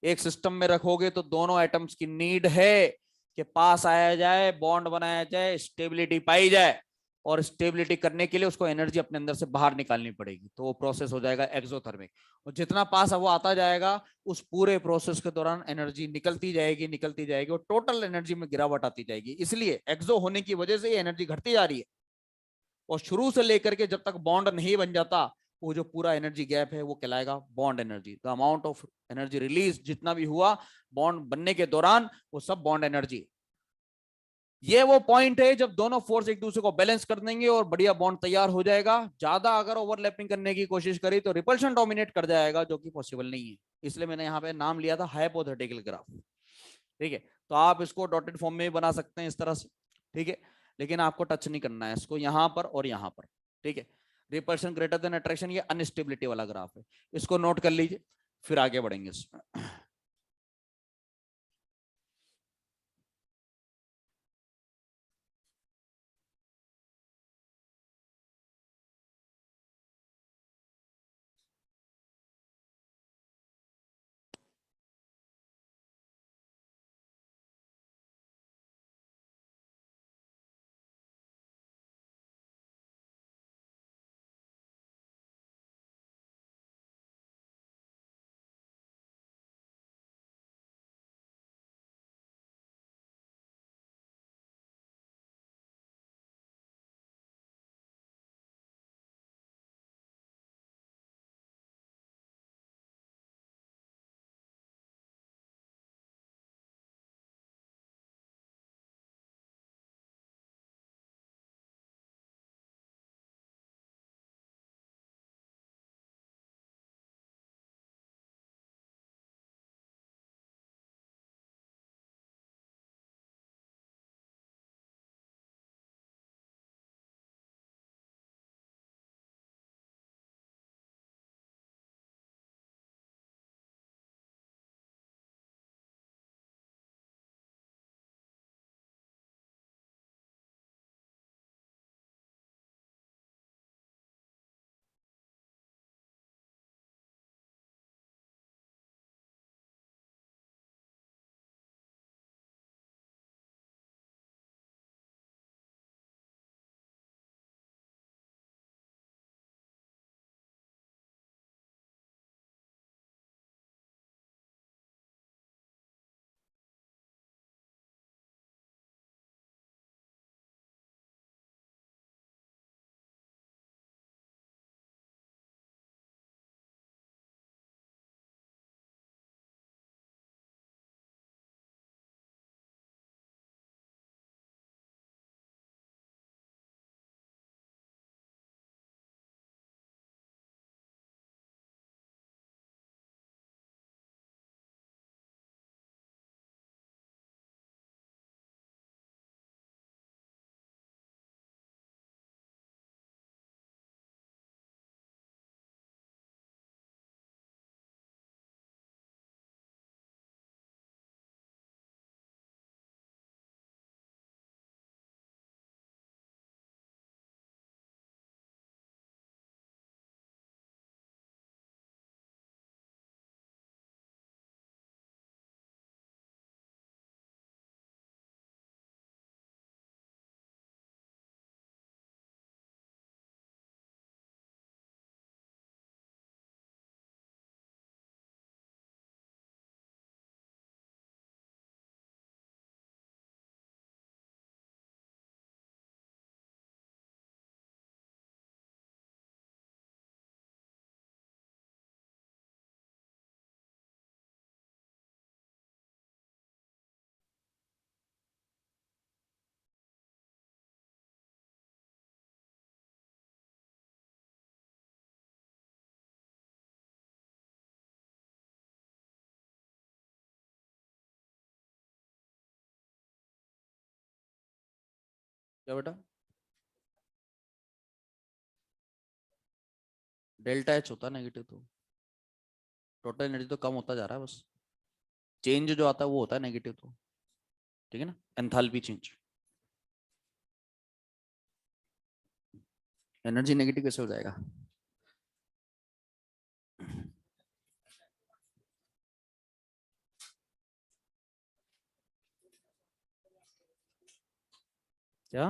एक सिस्टम में रखोगे तो दोनों एटम्स की नीड है कि पास आया जाए, बॉन्ड बनाया जाए, स्टेबिलिटी पाई जाए। और स्टेबिलिटी करने के लिए उसको एनर्जी अपने अंदर से बाहर निकालनी पड़ेगी, तो वो प्रोसेस हो जाएगा एक्सोथर्मिक। और जितना पास वो आता जाएगा उस पूरे प्रोसेस के दौरान एनर्जी निकलती जाएगी और टोटल एनर्जी में गिरावट आती जाएगी। इसलिए एक्सो होने की वजह से ये एनर्जी घटती जा रही है। और शुरू से लेकर के जब तक बॉन्ड नहीं बन जाता, वो जो पूरा एनर्जी गैप है वो कहलाएगा bond energy. The amount of energy release जितना भी हुआ बॉन्ड बनने के दौरान, वो सब बॉन्ड एनर्जी। ये वो पॉइंट है जब दोनों फोर्स एक दूसरे को बैलेंस कर देंगे और बढ़िया बॉन्ड तैयार हो जाएगा। ज्यादा अगर ओवरलैपिंग करने की कोशिश करी तो रिपल्शन डोमिनेट कर जाएगा, जो कि पॉसिबल नहीं है। इसलिए मैंने यहाँ पे नाम लिया था हाइपोथेटिकल ग्राफ। ठीक है, तो आप इसको डॉटेड फॉर्म में भी बना सकते हैं इस तरह से। ठीक है, लेकिन आपको टच नहीं करना है इसको यहाँ पर और यहाँ पर। ठीक है, रिपल्शन ग्रेटर देन अट्रैक्शन, ये अनस्टेबिलिटी वाला ग्राफ है। इसको नोट कर लीजिए, फिर आगे बढ़ेंगे इसमें। क्या बेटा? डेल्टा एच होता है नेगेटिव, तो टोटल एनर्जी तो कम होता जा रहा है, बस चेंज जो आता है वो होता है नेगेटिव, तो ठीक है ना, एंथैल्पी चेंज। एनर्जी नेगेटिव कैसे हो जाएगा? क्या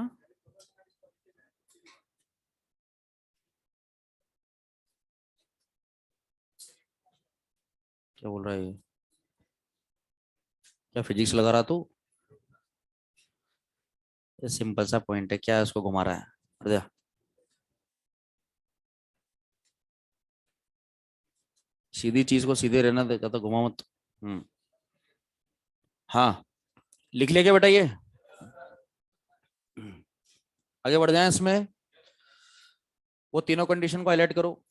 क्या बोल रहा है ये? क्या फिजिक्स लगा रहा तू? ये सिंपल सा पॉइंट है, क्या है उसको घुमा रहा है? हट जा। सीधी चीज को सीधे रहना देता तो घुमा मत। हम्म। हाँ, लिख लिया क्या बेटा ये? आगे बढ़ जाए इसमें, वो तीनों कंडीशन को हाईलाइट करो।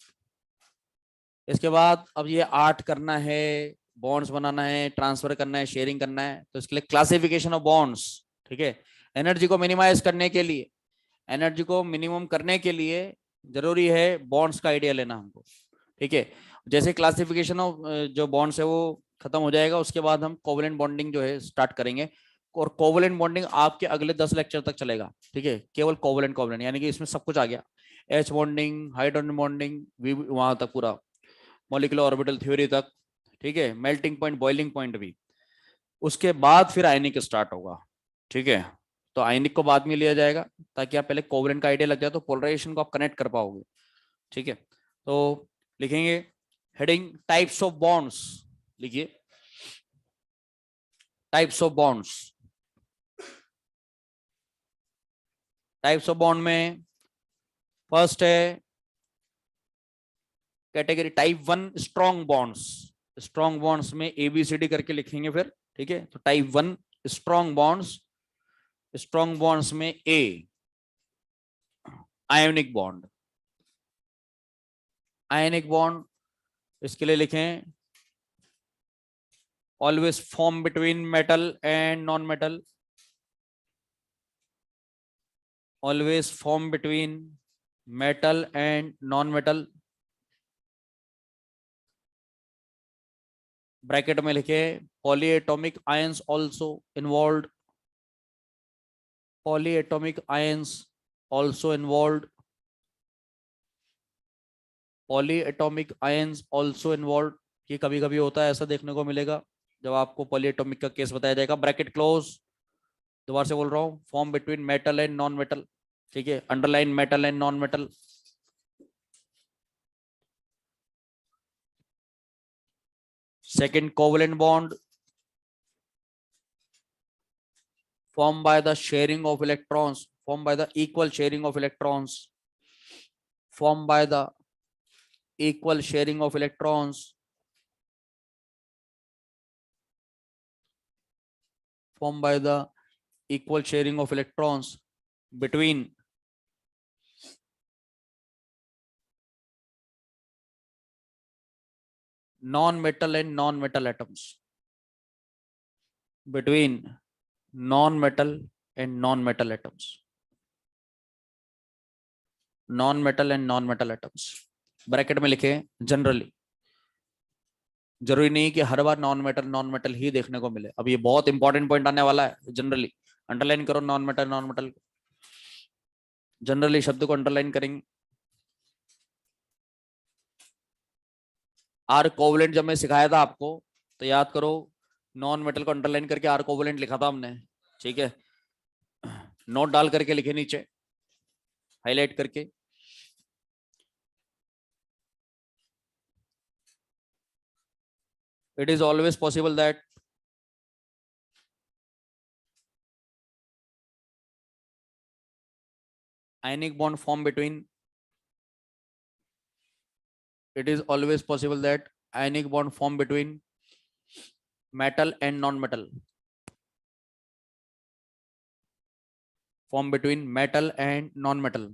इसके बाद अब ये आर्ट करना है, बॉन्ड्स बनाना है, ट्रांसफर करना है, शेयरिंग करना है, तो इसके लिए क्लासिफिकेशन ऑफ बॉन्ड्स। ठीक है, एनर्जी को मिनिमाइज करने के लिए, एनर्जी को मिनिमम करने के लिए जरूरी है बॉन्ड्स का आइडिया लेना हमको। ठीक है, जैसे क्लासिफिकेशन ऑफ जो बॉन्ड्स है वो खत्म हो जाएगा, उसके बाद हम कोवलेंट बॉन्डिंग जो है स्टार्ट करेंगे। और कोवलेंट बॉन्डिंग आपके अगले 10 लेक्चर तक चलेगा। ठीक है, केवल कोवलेंट कोवलेंट यानी कि इसमें सब कुछ आ गया, एच बॉन्डिंग, हाइड्रोजन बॉन्डिंग, वहां तक पूरा मॉलिक्यूलर ऑर्बिटल थ्योरी तक। ठीक है, मेल्टिंग पॉइंट, बॉइलिंग पॉइंट भी। उसके बाद फिर आयनिक स्टार्ट होगा। ठीक है, तो आयनिक को बाद में लिया जाएगा, ताकि आप पहले कोवलेंट का आइडिया लग जाए तो पोलराइजेशन को आप कनेक्ट कर पाओगे। ठीक है, तो लिखेंगे हेडिंग टाइप्स ऑफ बॉन्ड्स। लिखिए types of bonds. Types of bond में फर्स्ट है category type 1 strong bonds. Strong bonds में ABCD करके लिखेंगे फिर। ठीक है, तो type 1 strong bonds. Strong bonds में ए आयोनिक बॉन्ड। आयोनिक बॉन्ड इसके लिए लिखें always form between metal and non metal. Always form between metal and non metal. Bracket में लिखे polyatomic ions also involve. Polyatomic ions also involve. Polyatomic ions also involve. ये कभी कभी होता है, ऐसा देखने को मिलेगा जब आपको पॉलीएटॉमिक का केस बताया जाएगा। Bracket close. दोबारा से बोल रहा हूँ, form between metal and non metal. ठीक है, underline metal and non metal. Second covalent bond formed by the sharing of electrons, formed by the equal sharing of electrons, formed by the equal sharing of electrons, formed by the equal sharing of electrons between non-metal and non-metal atoms. Between non-metal and non-metal atoms. Non-metal and non-metal atoms. Bracket में लिखे generally. जरूरी नहीं कि हर बार non metal ही देखने को मिले। अब ये बहुत इंपॉर्टेंट पॉइंट आने वाला है। जनरली अंडरलाइन करो नॉन मेटल। जनरली शब्द को अंडरलाइन करेंगे। आर कोवलेंट जब मैं सिखाया था आपको, तो याद करो, नॉन मेटल को अंडरलाइन करके आर कोवलेंट लिखा था हमने। ठीक है, नोट डाल करके लिखे नीचे, हाईलाइट करके। It is always possible that ionic bond form between it is always possible that ionic bond form between metal and non-metal, form between metal and non-metal,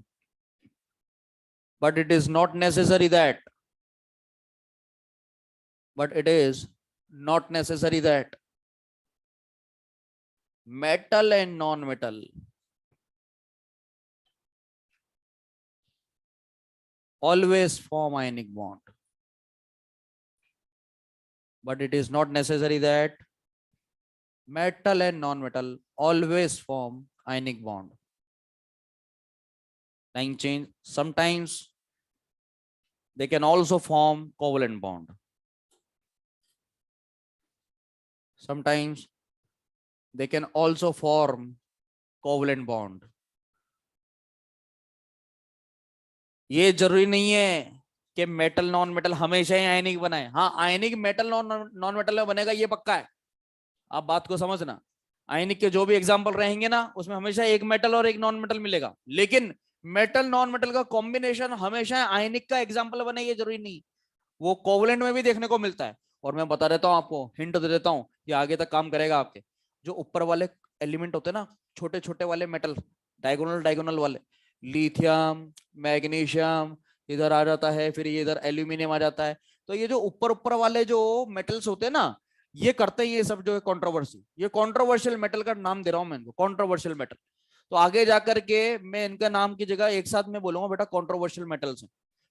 but it is not necessary that, but it is not necessary that metal and non-metal always form ionic bond, but it is not necessary that metal and non-metal always form ionic bond. Line change. Sometimes they can also form covalent bond. Sometimes they can also form covalent bond. ये जरूरी नहीं है कि metal non metal हमेशा ही आयनिक बनाए। हाँ, आयनिक metal non metal में बनेगा, ये पक्का है। आप बात को समझना, आयनिक के जो भी एग्जाम्पल रहेंगे ना, उसमें हमेशा एक मेटल और एक नॉन मेटल मिलेगा, लेकिन मेटल नॉन मेटल का कॉम्बिनेशन हमेशा आयनिक का एग्जाम्पल बने, ये जरूरी नहीं। वो कोवलेंट में भी देखने को मिलता है। और मैं बता देता हूँ आपको, हिंट दे देता हूँ, ये आगे तक काम करेगा आपके। जो ऊपर वाले एलिमेंट होते हैं ना, छोटे छोटे वाले मेटल, डायगोनल डायगोनल वाले, लिथियम, मैग्नीशियम इधर आ जाता है, फिर ये इधर एल्यूमिनियम आ जाता है। तो ये जो ऊपर ऊपर वाले जो मेटल्स होते हैं ना, ये करते हैं ये सब जो है कंट्रोवर्सी। ये कंट्रोवर्शियल मेटल का नाम दे रहा हूं मैं इनको, कंट्रोवर्शियल मेटल। तो आगे जाकर के मैं इनका नाम की जगह एक साथ में बोलूंगा बेटा कंट्रोवर्शियल मेटल्स,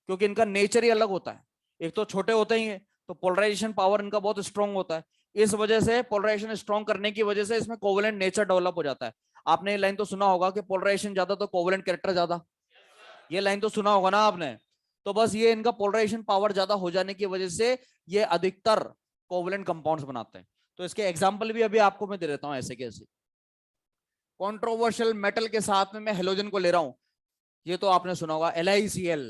क्योंकि इनका नेचर ही अलग होता है। एक तो छोटे होते ही है, तो पोलराइजेशन पावर इनका बहुत स्ट्रांग होता है। इस वजह से पोलराइजेशन स्ट्रांग करने की वजह से इसमें कोवेलेंट नेचर डेवलप हो जाता है। आपने ये लाइन तो सुना होगा कि पोलराइजेशन ज्यादा तो कोवेलेंट कैरेक्टर ज्यादा, ये लाइन तो सुना होगा ना आपने। तो बस ये इनका पोलराइजेशन पावर ज्यादा हो जाने की वजह से ये अधिकतर कोवेलेंट कंपाउंड्स बनाते हैं। तो इसके एग्जांपल भी अभी आपको मैं दे देता हूं ऐसे कैसे। कंट्रोवर्शियल मेटल के साथ में मैं हेलोजन को ले रहा हूं। ये तो आपने सुना होगा, LiCl,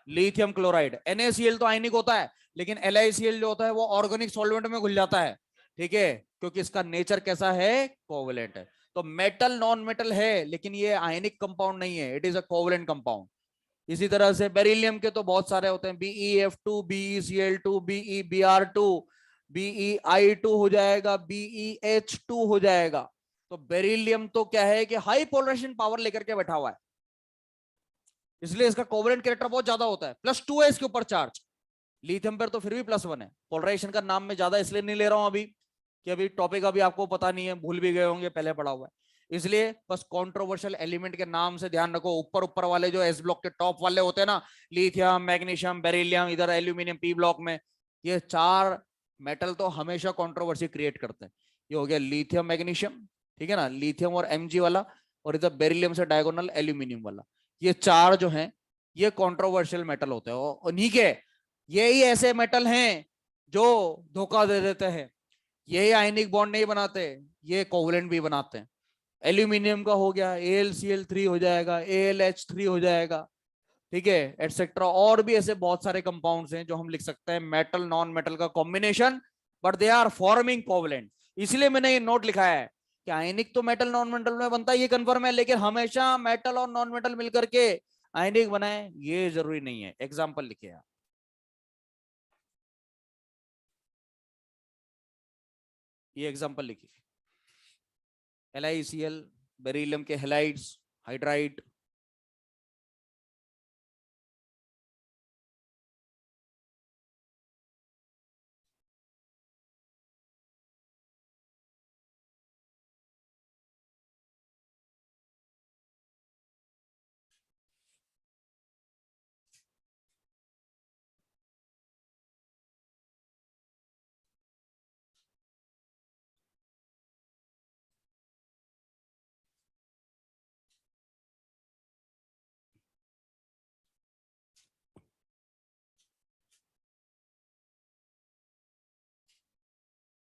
लिथियम क्लोराइड। NaCl तो आयनिक होता है, लेकिन LiCl जो होता है वो ऑर्गेनिक सॉल्वेंट में घुल जाता है, ठीक है, क्योंकि इसका नेचर कैसा है, कोवेलेंट है। तो मेटल नॉन मेटल है, लेकिन ये आयनिक कंपाउंड नहीं है, it is a covalent compound. इसी तरह से बेरिलियम के तो बहुत सारे होते हैं, BeF2, BeCl2, BeBr2, BeI2 हो जाएगा, BeH2 हो जाएगा। तो बेरिलियम तो क्या है कि हाई पोलराइजेशन पावर लेकर के बैठा हुआ है, इसलिए इसका कोवेलेंट कैरेक्टर बहुत ज्यादा होता है। +2 है इसके ऊपर चार्ज। लिथियम पर तो फिर भी +1 है। पोलराइजेशन का नाम मैं ज्यादा इसलिए नहीं ले रहा हूं अभी कि अभी टॉपिक अभी आपको पता नहीं है, भूल भी गए होंगे, पहले पढ़ा हुआ है। इसलिए बस कंट्रोवर्शियल एलिमेंट के नाम से ध्यान रखो। ऊपर ऊपर वाले जो एस ब्लॉक के टॉप वाले होते हैं ना, लिथियम, मैग्नीशियम, बेरिलियम, इधर एल्यूमिनियम पी ब्लॉक में, ये चार मेटल तो हमेशा कंट्रोवर्सी क्रिएट करते हैं। ये हो गया लिथियम मैग्नीशियम, ठीक है ना, लिथियम और Mg वाला, और इधर बेरिलियम से डायगोनल एल्यूमिनियम वाला। ये चार जो हैं ये कंट्रोवर्शियल मेटल होते हैं। और नहीं के यही ऐसे मेटल हैं जो धोखा दे देते हैं, यही आयनिक बॉन्ड नहीं बनाते, ये कोवलेंट भी बनाते हैं। एल्यूमिनियम का हो गया AlCl3 हो जाएगा, AlH3 हो जाएगा, ठीक है, एटसेट्रा। और भी ऐसे बहुत सारे कंपाउंड्स हैं जो हम लिख सकते हैं मेटल नॉन मेटल का combination, but they are forming covalent. इसलिए मैंने ये नोट लिखा है कि आयनिक तो मेटल नॉन मेटल में बनता है, ये कंफर्म है, लेकिन हमेशा मेटल और नॉन मेटल मिलकर के आयनिक बनाए ये जरूरी नहीं है। एग्जाम्पल लिखे आप, ये एग्जाम्पल लिखिए। LiCl, बेरिलियम के हेलाइड्स, हाइड्राइड,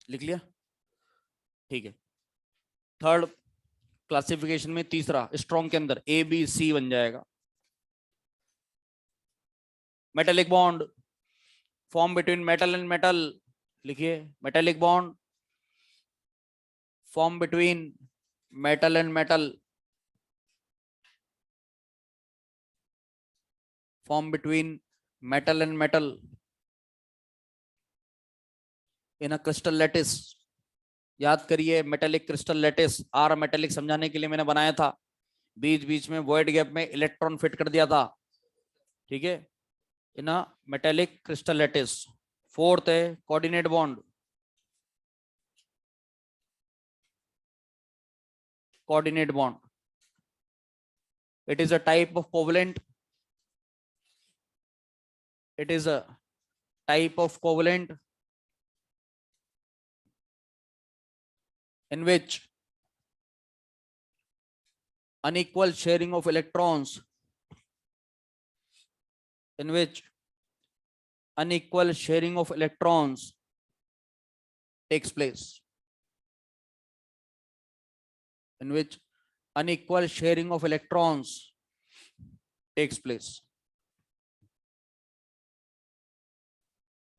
लिख लिया, ठीक है। थर्ड क्लासिफिकेशन में तीसरा स्ट्रॉन्ग के अंदर ABC बन जाएगा। Metallic bond form between metal and metal, लिखिए, metallic bond form between metal and metal, form between metal and metal in a crystal lattice. याद करिए, metallic crystal lattice, are metallic समझाने के लिए मैंने बनाया था, बीच बीच में वॉइड गैप में इलेक्ट्रॉन फिट कर दिया था, ठीक है, in a metallic crystal lattice. Fourth है coordinate bond, coordinate bond, it is a type of covalent It is a type of covalent in which unequal sharing of electrons takes place. In which unequal sharing of electrons takes place.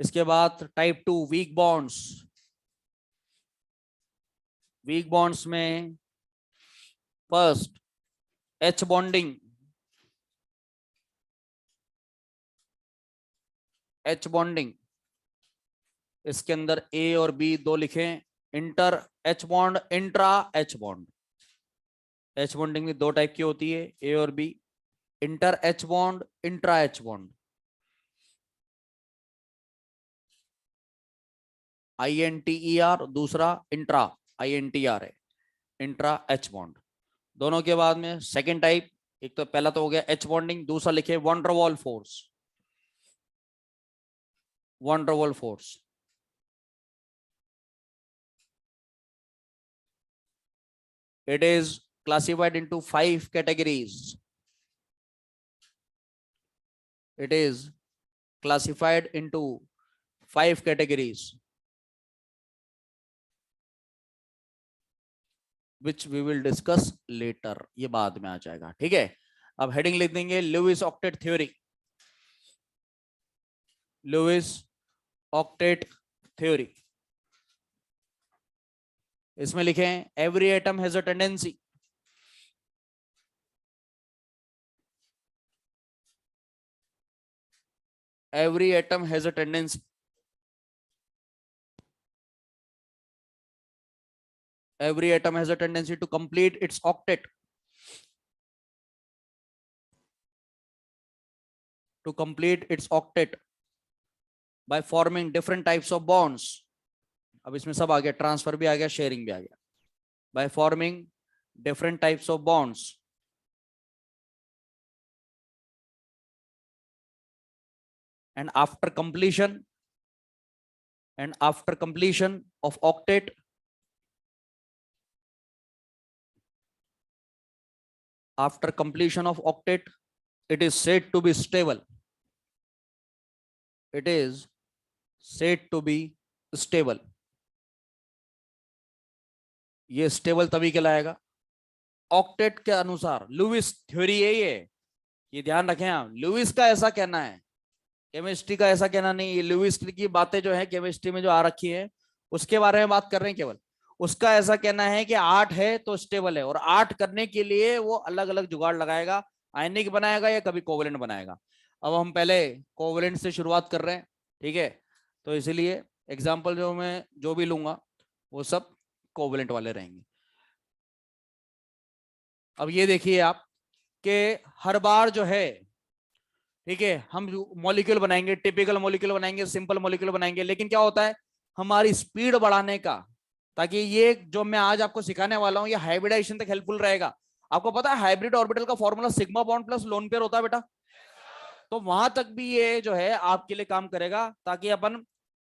इसके बाद type 2 weak bonds. Weak bonds में first H bonding. H bonding इसके अंदर A और B दो लिखें. Inter H bond, intra H bond. H bonding में दो टाइप की होती है, A और B. Inter H bond, intra H bond. INTER, दूसरा इंट्रा INTR है, इंट्रा H बॉन्ड. दोनों के बाद में सेकेंड टाइप, एक तो पहला तो हो गया H बॉन्डिंग, दूसरा लिखे van der Waals force. Van der Waals force. It is classified into 5 categories. It is classified into 5 categories, which we will discuss later. ये बाद में आ जाएगा, ठीक है. अब हेडिंग लिख देंगे Lewis octet theory. Lewis octet theory. इसमें लिखें every atom has a tendency. Every atom has a tendency. Every atom has a tendency to complete its octet. To complete its octet by forming different types of bonds. अब इसमें सब आ गया, transfer भी आ गया, sharing भी आ गया. By forming different types of bonds. And after completion of octet, it is said to be stable. It is said to be stable. ये stable तभी कहलाएगा ऑक्टेट के अनुसार. लुईस थ्योरी है ये ध्यान रखें आप. लुईस का ऐसा कहना है, केमिस्ट्री का ऐसा कहना नहीं. ये लुईस की बातें जो है केमिस्ट्री में जो आ रखी है उसके बारे में बात कर रहे हैं केवल. उसका ऐसा कहना है कि 8 है तो स्टेबल है, और 8 करने के लिए वो अलग अलग जुगाड़ लगाएगा. आयनिक बनाएगा या कभी कोवेलेंट बनाएगा. अब हम पहले कोवेलेंट से शुरुआत कर रहे हैं, ठीक है. तो इसीलिए एग्जाम्पल जो मैं जो भी लूंगा वो सब कोवेलेंट वाले रहेंगे. अब ये देखिए आप कि हर बार जो है, ठीक है, हम मॉलिक्यूल बनाएंगे, टिपिकल मॉलिक्यूल बनाएंगे, सिंपल मॉलिक्यूल बनाएंगे. लेकिन क्या होता है, हमारी स्पीड बढ़ाने का, ताकि ये जो मैं आज आपको सिखाने वाला हूं ये हाइब्रिडाइजेशन तक हेल्पफुल रहेगा. आपको पता है हाइब्रिड ऑर्बिटल का formula sigma bond plus lone pair होता है बेटा. तो वहां तक भी ये जो है आपके लिए काम करेगा, ताकि अपन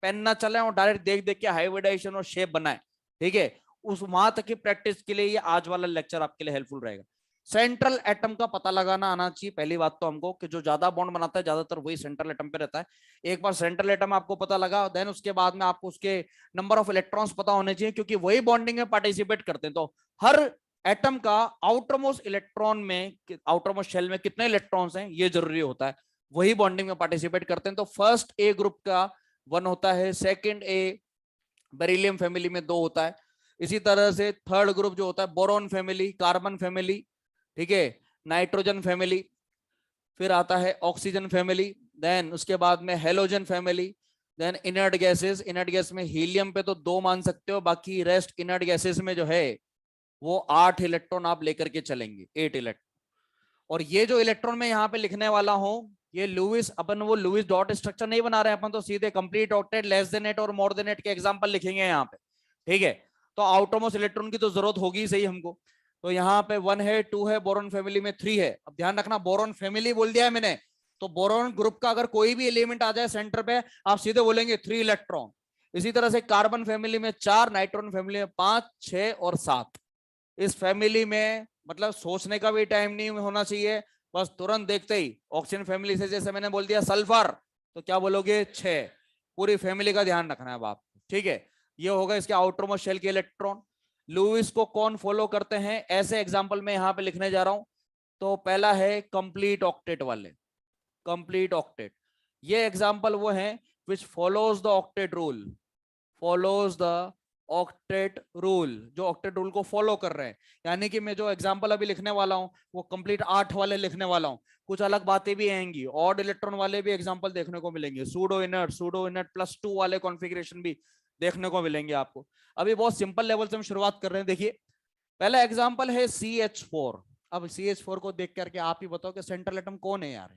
पेन ना चले और डायरेक्ट देख देख के हाइब्रिडाइजेशन और शेप बनाए, ठीक है. उस वहां तक की प्रैक्टिस के लिए ये आज वाला लेक्चर आपके लिए हेल्पफुल रहेगा. सेंट्रल एटम का पता लगाना आना चाहिए पहली बात तो हमको, कि जो ज्यादा बॉन्ड बनाता है ज्यादातर वही सेंट्रल एटम पे रहता है. एक बार सेंट्रल एटम आपको पता लगा, देन उसके बाद में आपको उसके नंबर ऑफ इलेक्ट्रॉन्स पता होने चाहिए, क्योंकि वही बॉन्डिंग में पार्टिसिपेट करते हैं. तो हर एटम का आउटरमोस्ट इलेक्ट्रॉन में, आउटरमोस्ट शेल में कितने इलेक्ट्रॉन्स हैं ये जरूरी होता है. वही बॉन्डिंग में पार्टिसिपेट करते हैं. तो फर्स्ट ए ग्रुप का 1 होता है, सेकेंड ए बेरिलियम फैमिली में 2 होता है. इसी तरह से थर्ड ग्रुप जो होता है बोरॉन फैमिली, कार्बन फैमिली, ठीक है, नाइट्रोजन फैमिली, फिर आता है ऑक्सीजन फैमिली, देन उसके बाद में halogen family, then inert gases. Inert gas में हीलियम पे तो 2 मान सकते हो, बाकी रेस्ट इनर्ट गैसेस में जो है वो 8 इलेक्ट्रॉन आप लेकर के चलेंगे, 8 इलेक्ट्रॉन. और ये जो इलेक्ट्रॉन में यहाँ पे लिखने वाला हूं, ये लुईस, अपन वो लुईस डॉट स्ट्रक्चर नहीं बना रहे हैं अपन, तो सीधे कंप्लीट ऑक्टेट, लेस देन 8 और मोर देन 8 के एग्जांपल लिखेंगे यहाँ पे, ठीक है. तो आउटरमोस्ट इलेक्ट्रॉन की तो जरूरत होगी सही हमको. तो यहाँ पे 1 है, 2 है, बोरॉन फैमिली में 3 है. अब ध्यान रखना बोरॉन फैमिली बोल दिया है मैंने, तो बोरॉन ग्रुप का अगर कोई भी एलिमेंट आ जाए सेंटर पे, आप सीधे बोलेंगे 3 इलेक्ट्रॉन। इसी तरह से कार्बन फैमिली में 4, नाइट्रोजन फैमिली में 5, 6 और 7। इस फैमिली में मतलब सोचने का भी टाइम नहीं होना चाहिए, बस तुरंत देखते ही ऑक्सीजन फैमिली से जैसे मैंने बोल दिया सल्फर, तो क्या बोलोगे 6। पूरी फैमिली का ध्यान रखना है अब आपको, ठीक है। ये होगा इसके आउटर मोस्ट शेल के इलेक्ट्रॉन। लुईस को कौन फॉलो करते हैं, ऐसे एग्जांपल में यहां पे लिखने जा रहा हूं। तो पहला है कंप्लीट ऑक्टेट वाले, कंप्लीट ऑक्टेट। ये एग्जांपल वो है विच follows the octet rule, follows the octet rule, जो ऑक्टेट रूल को फॉलो कर रहे हैं। यानी कि मैं जो एग्जांपल अभी लिखने वाला हूं वो कंप्लीट 8 वाले लिखने वाला हूं। कुछ अलग बातें भी आएंगी, ऑड इलेक्ट्रॉन वाले भी एग्जांपल देखने को मिलेंगे, सूडो इनर्ट +2 वाले कॉन्फ़िगरेशन भी देखने को मिलेंगे आपको। अभी बहुत सिंपल लेवल से हम शुरुआत कर रहे हैं। देखिए पहला एग्जांपल है CH4। अब CH4 को देख करके आप ही बताओ कि सेंट्रल एटम कौन है यार,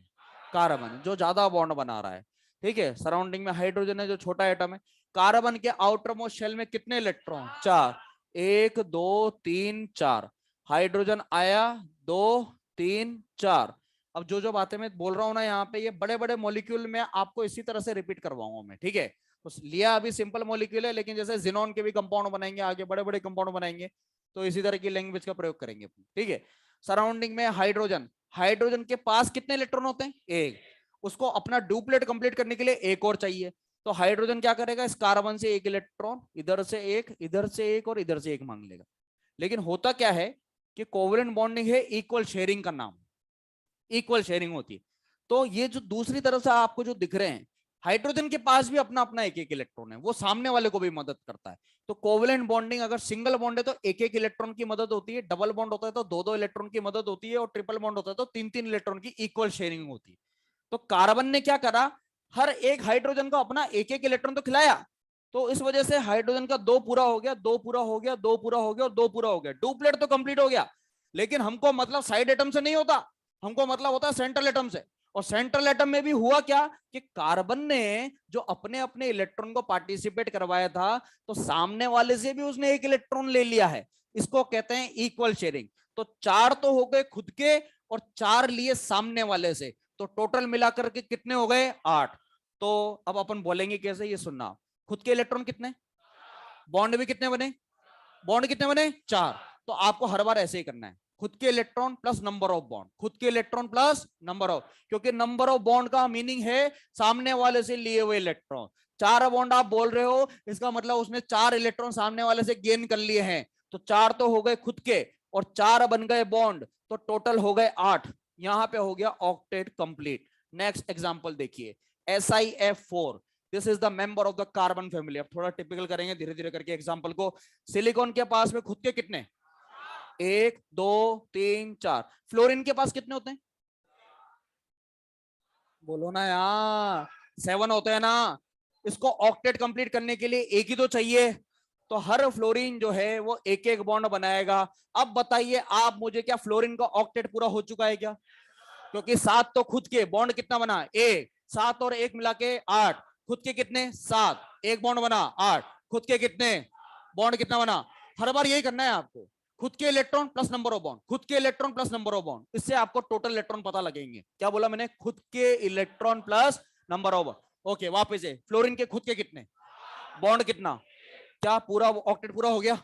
कार्बन, जो ज्यादा बॉन्ड बना रहा है, ठीक है। सराउंडिंग में हाइड्रोजन है जो छोटा एटम है। कार्बन के आउटर मोस्ट शेल में कितने इलेक्ट्रॉन, 4, 1 2 3 4। हाइड्रोजन आया 2 3 4। अब जो बातें मैं बोल रहा हूं ना यहाँ पे, ये बड़े बड़े मॉलिक्यूल में आपको इसी तरह से रिपीट करवाऊंगा मैं, ठीक है। तो लिया अभी सिंपल मॉलिक्यूल है, लेकिन जैसे जिनोन के भी कंपाउंड बनाएंगे, आगे बड़े बड़े कंपाउंड बनाएंगे, तो इसी तरह की लैंग्वेज का प्रयोग करेंगे, ठीक है। सराउंडिंग में हाइड्रोजन, हाइड्रोजन के पास कितने इलेक्ट्रॉन होते हैं, 1। उसको अपना डुप्लेट कंप्लीट करने के लिए एक और चाहिए। तो हाइड्रोजन क्या करेगा, इस कार्बन से 1 इलेक्ट्रॉन, इधर से 1, इधर से 1 और इधर से 1 मांग लेगा। लेकिन होता क्या है कि कोवलेंट बॉन्डिंग है इक्वल शेयरिंग का नाम, इक्वल शेयरिंग होती है। तो ये जो दूसरी तरफ से आपको जो दिख रहे हैं, हाइड्रोजन के पास भी अपना अपना एक एक इलेक्ट्रॉन है, वो सामने वाले को भी मदद करता है। तो कोवलेंट बॉन्डिंग अगर सिंगल बॉन्ड है तो एक एक इलेक्ट्रॉन की मदद होती है, डबल बॉन्ड होता है तो 2 2 इलेक्ट्रॉन की मदद होती है, और ट्रिपल बॉन्ड होता है तो 3 3 इलेक्ट्रॉन की इक्वल शेयरिंग होती है। तो कार्बन ने क्या करा, हर एक हाइड्रोजन को अपना एक एक इलेक्ट्रॉन तो खिलाया। तो इस वजह से हाइड्रोजन का 2 पूरा हो गया, 2 पूरा हो गया, 2 पूरा हो गया और 2 पूरा हो गया, डुप्लेट तो कंप्लीट हो गया। लेकिन हमको मतलब साइड एटम से नहीं होता, हमको मतलब होता है सेंट्रल एटम से। और सेंट्रल एटम में भी हुआ क्या कि कार्बन ने जो अपने अपने इलेक्ट्रॉन को पार्टिसिपेट करवाया था, तो सामने वाले से भी उसने एक इलेक्ट्रॉन ले लिया है। इसको कहते हैं इक्वल शेयरिंग। तो 4 तो हो गए खुद के और 4 लिए सामने वाले से, तो टोटल मिलाकर के कितने हो गए, 8। तो अब अपन बोलेंगे कैसे, ये सुनना। खुद के इलेक्ट्रॉन कितने, बॉन्ड भी कितने बने, बॉन्ड कितने बने, 4। तो आपको हर बार ऐसे ही करना है, खुद के electron plus number of bond, खुद के इलेक्ट्रॉन प्लस नंबर ऑफ, क्योंकि नंबर ऑफ बॉन्ड का मीनिंग है सामने वाले से लिए हुए इलेक्ट्रॉन। 4 बॉन्ड आप बोल रहे हो, इसका मतलब उसने 4 इलेक्ट्रॉन सामने वाले से गेन कर लिए हैं। तो 4 तो हो गए खुद के और 4 बन गए बॉन्ड, तो टोटल हो गए 8। यहां पे हो गया ऑक्टेट कंप्लीट। नेक्स्ट एग्जांपल देखिए, SiF4, this is the member of the carbon family. अब थोड़ा टिपिकल करेंगे धीरे धीरे करके एग्जांपल को। सिलिकॉन के पास में खुद के कितने, 1 2 3 4। फ्लोरीन के पास कितने होते हैं, बोलो ना यार, 7 होते हैं ना। इसको ऑक्टेट कंप्लीट करने के लिए एक ही तो चाहिए, तो हर फ्लोरीन जो है वो एक एक बॉन्ड बनाएगा। अब बताइए आप मुझे, क्या फ्लोरीन का ऑक्टेट पूरा हो चुका है क्या, क्योंकि 7 तो खुद के, बॉन्ड कितना बना, 7 और 1 मिला के 8, खुद के कितने 7, एक बॉन्ड बना 8, खुद के कितने, बॉन्ड कितना बना। हर बार यही करना है आपको, खुद के electron plus number of bond, खुद के electron plus number of bond, इससे आपको टोटल इलेक्ट्रॉन पता लगेंगे। क्या बोला मैंने, खुद के electron plus number of bond. Okay वापस से, फ्लोरीन के खुद के कितने, बॉन्ड कितना, क्या पूरा ऑक्टेट पूरा हो गया,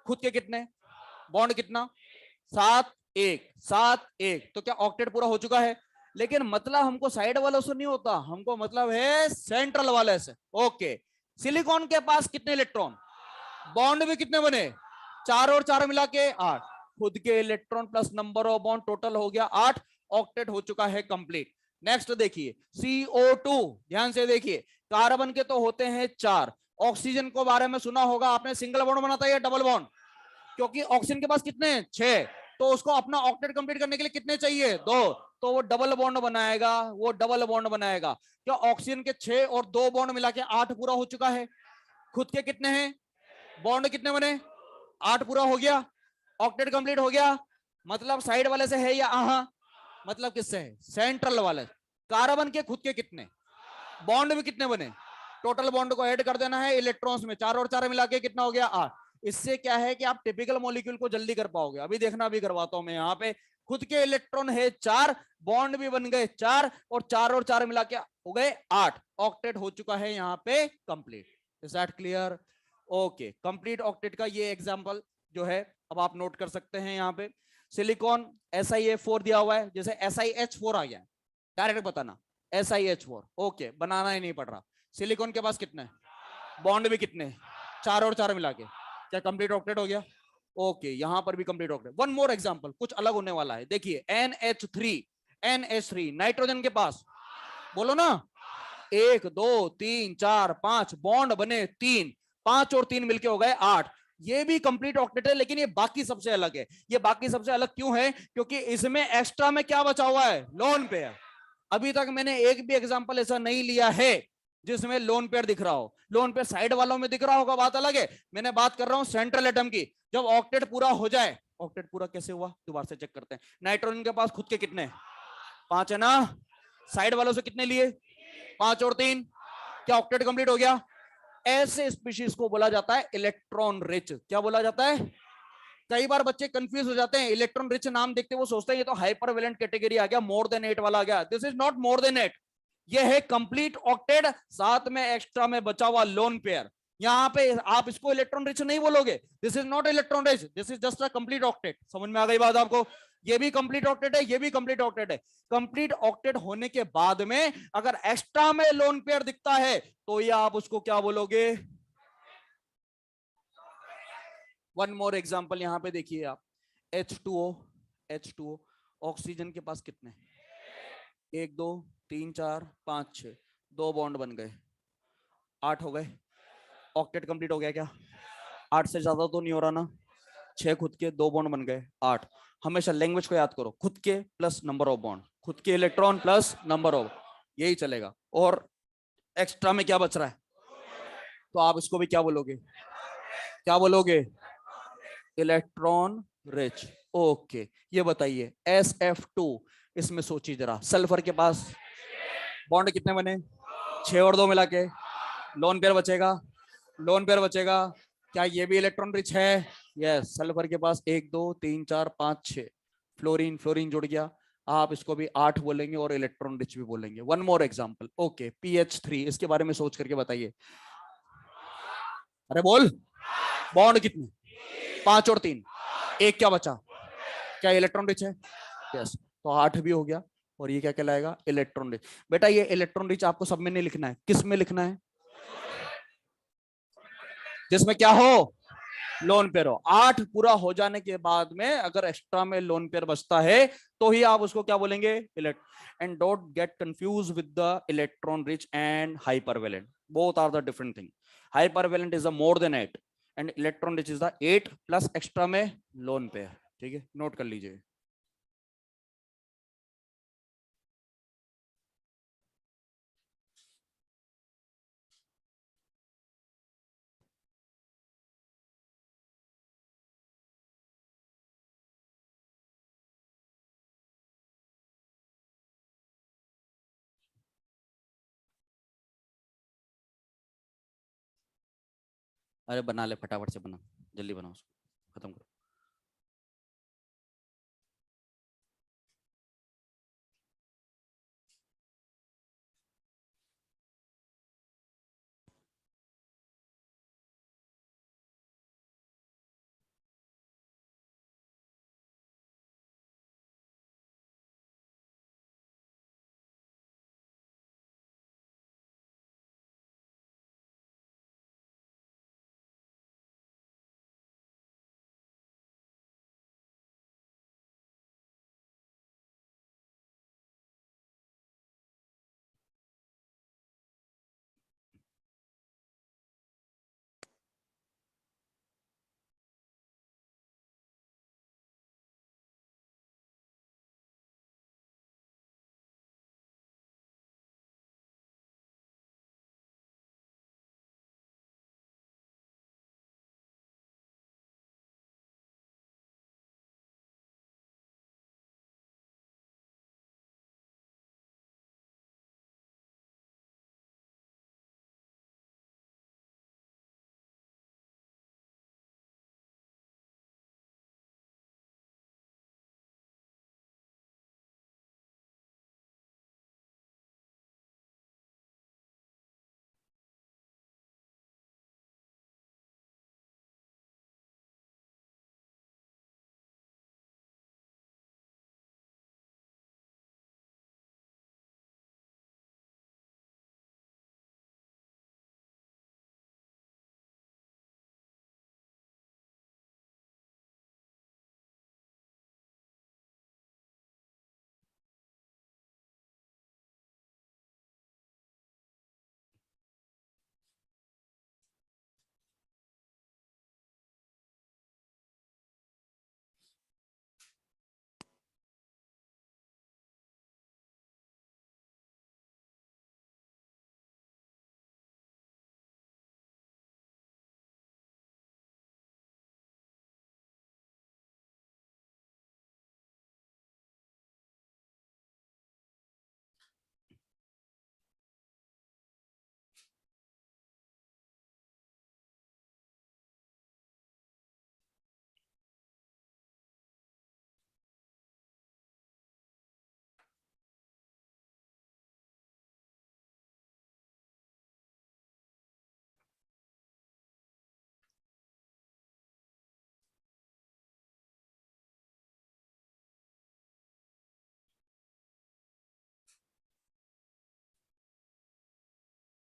खुद के कितने, बॉन्ड कितना, 7 1 7 1, तो क्या ऑक्टेट पूरा हो चुका है। लेकिन मतलब हमको साइड वालों से नहीं होता, हमको मतलब है सेंट्रल वाले से। ओके, सिलिकॉन के पास कितने इलेक्ट्रॉन, बॉन्ड भी कितने बने, 4 और 4 मिला के 8, खुद के electron plus number of bond total हो गया 8, ऑक्टेट हो चुका है कंप्लीट। नेक्स्ट देखिए CO2, ध्यान से देखिए, कार्बन के तो होते हैं 4। ऑक्सीजन को बारे में सुना होगा आपने, सिंगल बॉन्ड बनाता है या डबल बॉन्ड, क्योंकि ऑक्सीजन के पास कितने हैं 6, तो उसको अपना ऑक्टेट कंप्लीट करने के लिए कितने चाहिए, 2, तो वो डबल बॉन्ड बनाएगा, वो डबल बॉन्ड बनाएगा। क्या ऑक्सीजन के 6 और 2 बॉन्ड मिला के 8 पूरा हो चुका है। खुद के कितने हैं, बॉन्ड कितने बने, 8 पूरा हो गया, ऑक्टेट कंप्लीट हो गया। मतलब साइड वाले से है या मतलब किससे है, सेंट्रल वाले। कार्बन के खुद के कितने, बॉन्ड भी कितने बने, टोटल बॉन्ड को ऐड कर देना है इलेक्ट्रॉन्स में, 4 और 4 मिला के कितना हो गया 8। इससे क्या है कि आप टिपिकल मॉलिक्यूल को जल्दी कर पाओगे। अभी देखना, अभी करवाता हूं मैं यहाँ पे खुद के इलेक्ट्रॉन है 4, बॉन्ड भी बन गए 4 और 4 मिला के हो गए 8। ऑक्टेट हो चुका है यहाँ पे complete. Is that clear? Okay, complete octet का ये एग्जांपल जो है अब आप नोट कर सकते हैं। यहाँ पे सिलिकॉन SiA4 दिया हुआ है, जैसे SiH4 आ गया, डायरेक्ट बताना SiH4। ओके, बनाना ही नहीं पड़ रहा। सिलिकॉन के पास कितने बॉन्ड भी कितने, 4 और 4 मिला के, क्या कंप्लीट ऑक्टेट हो गया? ओके, यहां पर भी complete octet. One more example, कुछ अलग होने वाला है। देखिए NH3 नाइट्रोजन के पास, बोलो ना, 1 2 3 4 5 बॉन्ड बने 3, 5 और 3 मिलके हो गए 8। ये भी कंप्लीट ऑक्टेट है, लेकिन ये बाकी सबसे अलग है। ये बाकी सबसे अलग क्यों है? क्योंकि इसमें एक्स्ट्रा में क्या बचा हुआ है? Lone pair. अभी तक मैंने एक भी एग्जांपल ऐसा नहीं लिया है जिसमें लोन पेयर दिख रहा हो। लोन पेयर साइड वालों में दिख रहा होगा, बात अलग है। मैंने बात कर रहा हूं सेंट्रल एटम की। जब ऑक्टेट पूरा हो जाए, ऑक्टेट पूरा कैसे हुआ दोबारा से चेक करते हैं। नाइट्रोजन के पास खुद के कितने, 5 है ना, साइड वालों से कितने लिए, 5 और 3, क्या ऑक्टेट कंप्लीट हो गया? ऐसे स्पीशीज को बोला जाता है इलेक्ट्रॉन रिच। क्या बोला जाता है? कई बार बच्चे कंफ्यूज हो जाते हैं, इलेक्ट्रॉन रिच नाम देखते वो सोचते हैं ये तो हाइपरवेलेंट कैटेगरी आ गया, मोर देन 8 वाला आ गया। This is not more than 8, ये है कंप्लीट ऑक्टेट, साथ में एक्स्ट्रा में बचा हुआ लोन पेयर। यहाँ पे आप इसको इलेक्ट्रॉन रिच नहीं बोलोगे, this is not electron rich, this is just a complete octet. समझ में आ गई बात आपको? ये भी कंप्लीट ऑक्टेट है, ये भी कंप्लीट ऑक्टेट है। कंप्लीट ऑक्टेट होने के बाद में अगर एक्स्ट्रा में लोन पेयर दिखता है तो ये आप उसको क्या बोलोगे? वन मोर एग्जांपल यहां पे देखिए आप, H2O, ऑक्सीजन के पास कितने, 1 2 3 4 5 6, 2 बॉन्ड बन गए, 8 हो गए। ऑक्टेट कंप्लीट हो गया क्या? 8 से ज्यादा तो नहीं हो रहा ना, 6 खुद के, 2 बॉन्ड बन गए 8। हमेशा लैंग्वेज को याद करो, खुद के प्लस नंबर ऑफ बॉन्ड, खुद के इलेक्ट्रॉन प्लस नंबर ऑफ, यही चलेगा। और एक्स्ट्रा में क्या बच रहा है, तो आप इसको भी क्या बोलोगे? क्या बोलोगे? Electron rich. ओके, ये बताइए SF2, इसमें सोचिए जरा, सल्फर के पास बॉन्ड कितने बने, 6 और 2 मिला के, लोन पेयर बचेगा, लोन पेयर बचेगा। क्या ये भी इलेक्ट्रॉन रिच है? यस, सल्फर के पास 1 2 3 4 5 6, फ्लोरीन, फ्लोरीन जुड़ गया, आप इसको भी 8 बोलेंगे और इलेक्ट्रॉन रिच भी बोलेंगे। One more example, okay, PH3, इसके बारे में सोच करके बताइए। अरे बोल, बॉन्ड कितने, 5 और 3, एक क्या बचा, क्या इलेक्ट्रॉन रिच है? यस, तो 8 भी हो गया। और ये क्या कहलाएगा? Electron rich. बेटा ये इलेक्ट्रॉन रिच आपको सब में नहीं लिखना है, किस में लिखना है? जिसमें क्या हो, लोन पेयर हो। 8 पूरा हो जाने के बाद में अगर एक्स्ट्रा में लोन पेयर बचता है तो ही आप उसको क्या बोलेंगे? Elect. And don't get confuse with the electron rich and hypervalent, both are the different thing. Hypervalent is a more than 8 and electron rich is the 8 plus extra में lone pair. ठीक है, नोट कर लीजिए। अरे बना ले, फटाफट से बना, जल्दी बनाओ उसको, खत्म करो।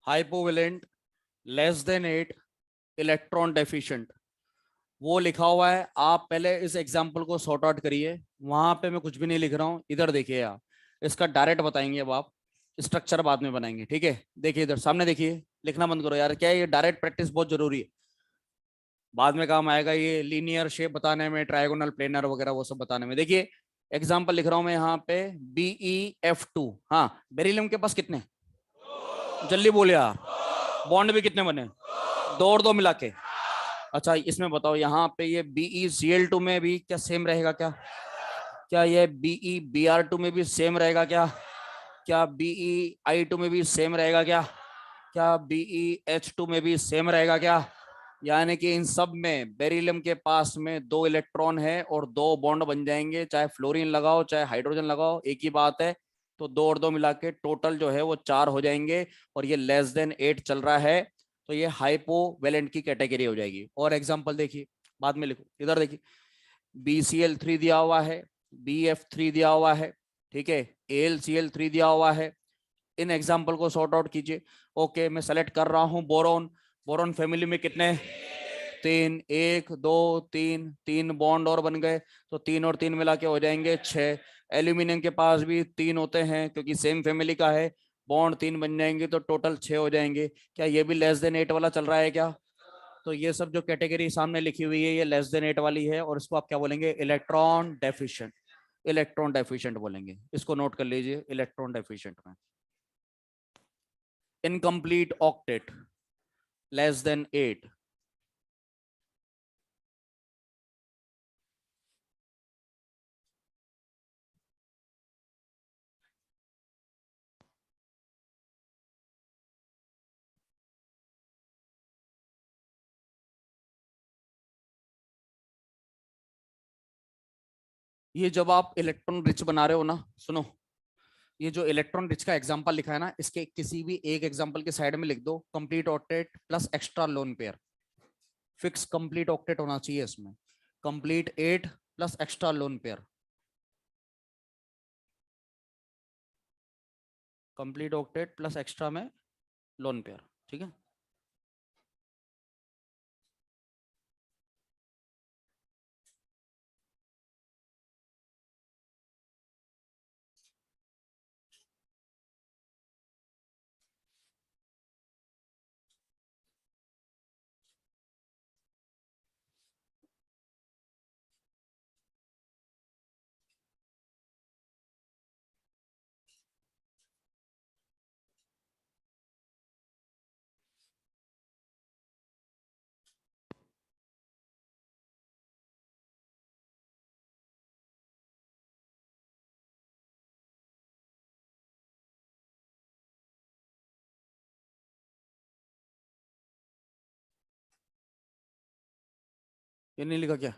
हाइपोवेलेंट, लेस देन 8, इलेक्ट्रॉन डेफिशिएंट, वो लिखा हुआ है। आप पहले इस एग्जाम्पल को सॉर्ट आउट करिए, वहां पे मैं कुछ भी नहीं लिख रहा हूँ, इधर देखिए आप, इसका डायरेक्ट बताएंगे। अब आप स्ट्रक्चर बाद में बनाएंगे, ठीक है? देखिए इधर सामने देखिए, लिखना बंद करो यार, क्या है ये डायरेक्ट प्रैक्टिस बहुत जरूरी है, बाद में काम आएगा ये लीनियर शेप बताने में, ट्रायगोनल, प्लेनर वगैरह वो सब बताने में। देखिए एग्जाम्पल लिख रहा हूं मैं यहाँ पे, BeF2। हाँ, बेरिलियम के पास कितने, जल्दी बोले यार, बॉन्ड भी कितने बने, दो और दो मिला के। अच्छा इसमें बताओ, यहाँ पे ये BeCl2 में भी क्या सेम रहेगा क्या? क्या ये BeBr2 में भी सेम रहेगा क्या? क्या BeI2 में भी सेम रहेगा क्या? क्या BeH2 में भी सेम रहेगा क्या? यानी कि इन सब में बेरिलियम के पास में दो इलेक्ट्रॉन है और दो बॉन्ड बन जाएंगे, चाहे फ्लोरीन लगाओ चाहे हाइड्रोजन लगाओ, एक ही बात है। तो दो और दो मिला के टोटल जो है वो 4 हो जाएंगे, और ये लेस देन 8 चल रहा है, तो ये हाइपोवेलेंट की कैटेगरी हो जाएगी। और एग्जांपल देखिए, बाद में लिखो, इधर देखिए, BCl3 दिया हुआ है, BF3 दिया हुआ है, ठीक है, AlCl3 दिया हुआ है। इन एग्जाम्पल को सॉर्ट आउट कीजिए। ओके, मैं सेलेक्ट कर रहा हूं बोरोन। बोरोन फैमिली में कितने, तीन, एक दो तीन, तीन बॉन्ड और बन गए, तो तीन और तीन मिला के हो जाएंगे 6। एल्यूमिनियम के पास भी तीन होते हैं क्योंकि सेम फैमिली का है, बॉन्ड तीन बन जाएंगे तो टोटल 6 हो जाएंगे। क्या ये भी लेस देन 8 वाला चल रहा है क्या? तो ये सब जो कैटेगरी सामने लिखी हुई है ये लेस देन 8 वाली है, और इसको आप क्या बोलेंगे, इलेक्ट्रॉन डेफिशिएंट। इलेक्ट्रॉन डेफिशिएंट बोलेंगे, इसको नोट कर लीजिए, इलेक्ट्रॉन डेफिशिएंट में। Incomplete octet, less than 8। ये जब आप इलेक्ट्रॉन रिच बना रहे हो ना, सुनो, ये जो इलेक्ट्रॉन रिच का एग्जांपल लिखा है ना, इसके किसी भी एक एग्जांपल के साइड में लिख दो complete octet plus extra lone pair. Fix complete octet होना चाहिए इसमें, complete 8 plus extra lone pair. Complete octet plus extra में लोन पेयर, ठीक है? ये नहीं लिखा क्या?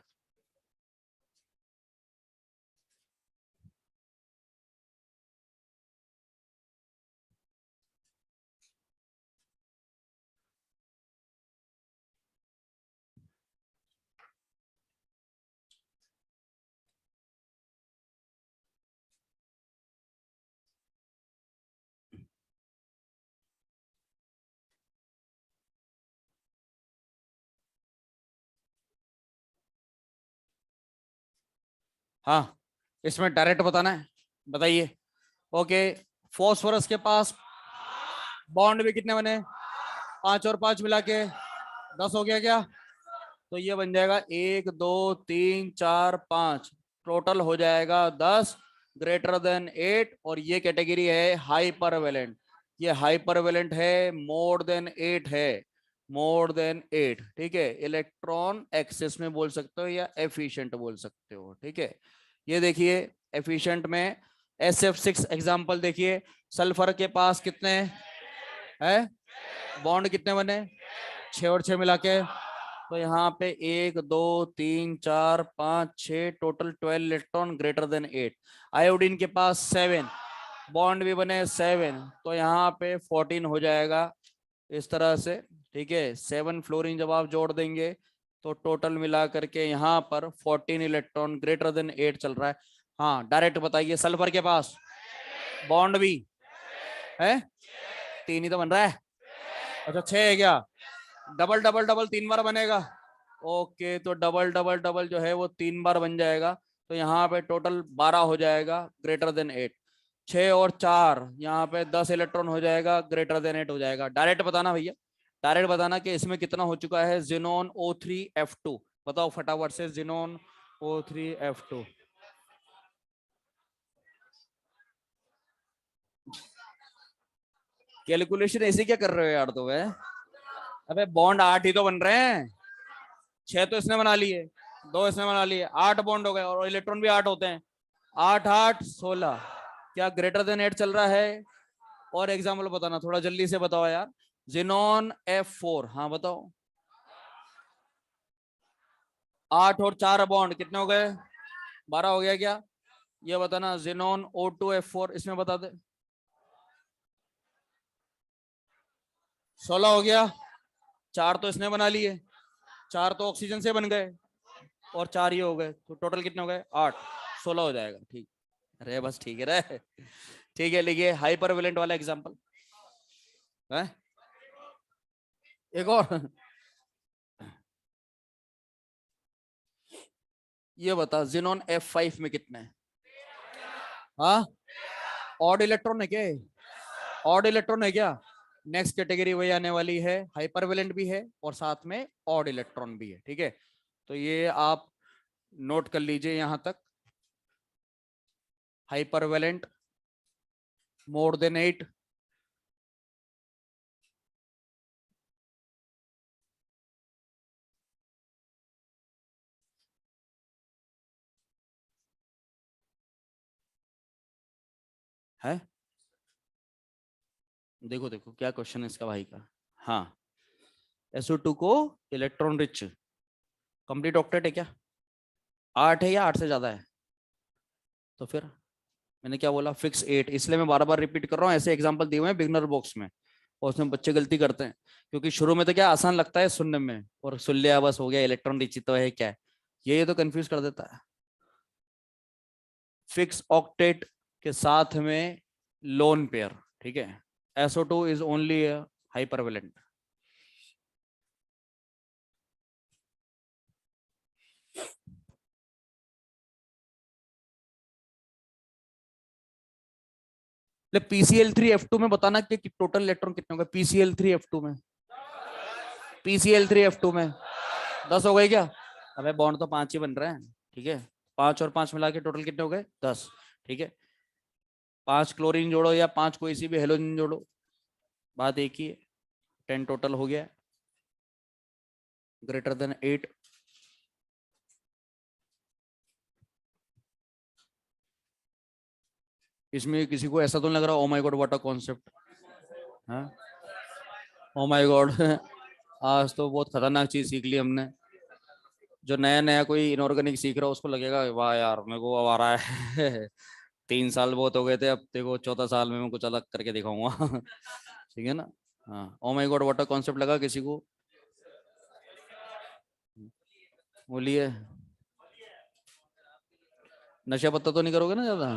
हाँ, इसमें डायरेक्ट बताना है, बताइए। ओके, फॉस्फोरस के पास बॉन्ड भी कितने बने, 5 और 5 मिला के 10 हो गया क्या? तो ये बन जाएगा 1 2 3 4 5, टोटल हो जाएगा 10, ग्रेटर देन 8, और ये कैटेगरी है हाइपरवेलेंट। ये हाइपरवेलेंट है, मोर देन 8 है, मोर देन 8, ठीक है? इलेक्ट्रॉन एक्सेस में बोल सकते हो या एफिशिएंट बोल सकते हो, ठीक है? ये देखिए एफिशिएंट में SF6 एग्जांपल देखिए, सल्फर के पास कितने है, बॉन्ड कितने बने, 6 और 6 मिला के, तो यहाँ पे 1 2 3 4 5 6, total 12 electron, greater than 8। Iodine के पास 7, बॉन्ड भी बने 7, तो यहाँ पे 14 हो जाएगा इस तरह से, ठीक है? 7 फ्लोरीन जब आप जोड़ देंगे तो टोटल मिला करके यहाँ पर 14 इलेक्ट्रॉन, ग्रेटर देन 8 चल रहा है। हाँ डायरेक्ट बताइए, सल्फर के पास बॉन्ड भी है, 3 ही तो बन रहा है, अच्छा 6 है क्या? डबल डबल डबल 3 बार बनेगा। ओके, तो डबल डबल डबल जो है वो 3 बार बन जाएगा। तो यहाँ पे टोटल 12 हो जाएगा, ग्रेटर देन 8। 6 और 4 यहाँ पे 10 इलेक्ट्रॉन हो जाएगा, ग्रेटर देन 8 हो जाएगा। डायरेक्ट बताना भैया, डायरेक्ट बताना कि इसमें कितना हो चुका है। जिनोन O3F2 बताओ फटाफट से। Xenon O3F2। कैलकुलेशन ऐसे क्या कर रहे हो यार तो वे? अबे बॉन्ड 8 ही तो बन रहे हैं। 6 तो इसने बना लिए, 2 इसने बना लिए, 8 बॉन्ड हो गए, और इलेक्ट्रॉन भी 8 होते हैं। 8 8 16। क्या ग्रेटर देन 8 चल रहा है? और एग्जाम्पल बताना, थोड़ा जल्दी से बताओ यार। जिनोन F4, हाँ बताओ। 8 और 4 बॉन्ड कितने हो गए? 12 हो गया क्या? ये बताना। जिनोन O2F4 इसमें बता दे। 16 हो गया। 4 तो इसने बना लिए, 4 तो ऑक्सीजन से बन गए, और 4 ये हो गए, तो टोटल कितने हो गए? 8। 16 हो जाएगा, ठीक। अरे बस ठीक है रे। ठीक है, लिखिए हाइपरवेलेंट वाला एग्जांपल है। एक और। ये बता, जिनोन F5 में कितने हैं? हाँ, ऑड इलेक्ट्रॉन है क्या? ऑड इलेक्ट्रॉन है क्या? नेक्स्ट कैटेगरी वही आने वाली है, हाइपरवेलेंट भी है और साथ में ऑड इलेक्ट्रॉन भी है, ठीक है। तो ये आप नोट कर लीजिए यहां तक। हाइपरवेलेंट मोर देन 8। है, देखो देखो क्या क्वेश्चन है इसका भाई का। हाँ, SO2 को इलेक्ट्रॉन रिच कंप्लीट ऑक्टेट है क्या? 8 है या 8 से ज्यादा है? तो फिर मैंने क्या बोला? फिक्स 8। इसलिए मैं बार बार रिपीट कर रहा हूँ, ऐसे एग्जांपल दिए हुए हैं बिगनर बॉक्स में, और उसमें बच्चे गलती करते हैं। क्योंकि शुरू में तो क्या आसान लगता है सुनने में, और सुन लिया बस हो गया, इलेक्ट्रॉन रिच तो है क्या है। ये तो कंफ्यूज कर देता है। फिक्स ऑक्टेट के साथ में लोन पेयर, ठीक है। SO2 is only हाइपरवेलेंट। PCl3F2 में बताना कि टोटल इलेक्ट्रॉन कितने होंगे PCl3F2 में। PCl3F2 में 10 हो गए क्या? अबे बॉन्ड तो 5 ही बन रहे हैं, ठीक है। 5 और 5 मिला के टोटल कितने हो गए? 10, ठीक है। 5 क्लोरीन जोड़ो या 5 कोई सी भी हेलोजन जोड़ो, बात एक ही है। 10 टोटल हो गया, ग्रेटर देन 8। इसमें किसी को ऐसा तो नहीं लग रहा oh my God what a concept? हाँ, ओ माय गॉड। आज तो बहुत खतरनाक चीज सीख ली हमने। जो नया नया कोई इनऑर्गेनिक सीख रहा है उसको लगेगा वाह यार मेरे को अब आ रहा है। 3 साल बहुत हो गए थे, अब देखो चौथा साल में मैं कुछ अलग करके दिखाऊंगा। ठीक है ना? हाँ, oh my God what a concept लगा किसी को? बोलिए। नशा पत्ता तो नहीं करोगे ना ज्यादा?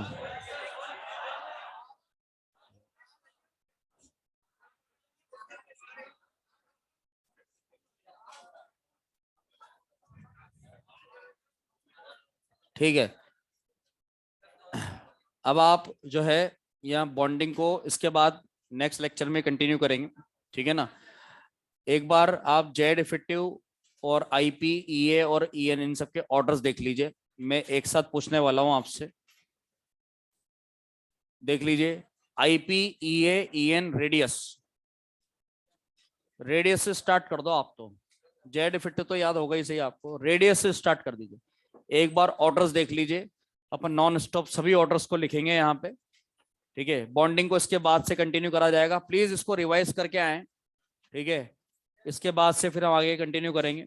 ठीक है। अब आप जो है यहाँ बॉन्डिंग को इसके बाद नेक्स्ट लेक्चर में कंटिन्यू करेंगे, ठीक है ना। एक बार आप जेड इफेक्टिव और IPEA और EN इन सबके ऑर्डर्स देख लीजिए। मैं एक साथ पूछने वाला हूं आपसे, देख लीजिए। IPEA EN रेडियस, रेडियस से स्टार्ट कर दो आप तो। जेड इफेक्टिव तो याद होगा ही सही आपको, रेडियस से स्टार्ट कर दीजिए। एक बार ऑर्डर्स देख लीजिए। अपन नॉन स्टॉप सभी ऑर्डर्स को लिखेंगे यहाँ पे, ठीक है। बॉन्डिंग को इसके बाद से कंटिन्यू करा जाएगा, प्लीज इसको रिवाइज करके आए, ठीक है। इसके बाद से फिर हम आगे कंटिन्यू करेंगे।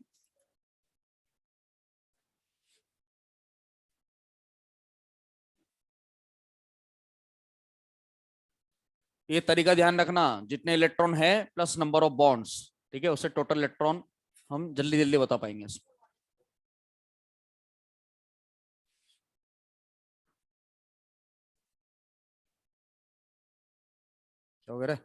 ये तरीका ध्यान रखना, जितने इलेक्ट्रॉन है प्लस नंबर ऑफ बॉन्ड्स, ठीक है, उससे टोटल इलेक्ट्रॉन हम जल्दी जल्दी बता पाएंगे इसमें। क्या वगैरह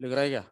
लिख रहा है क्या?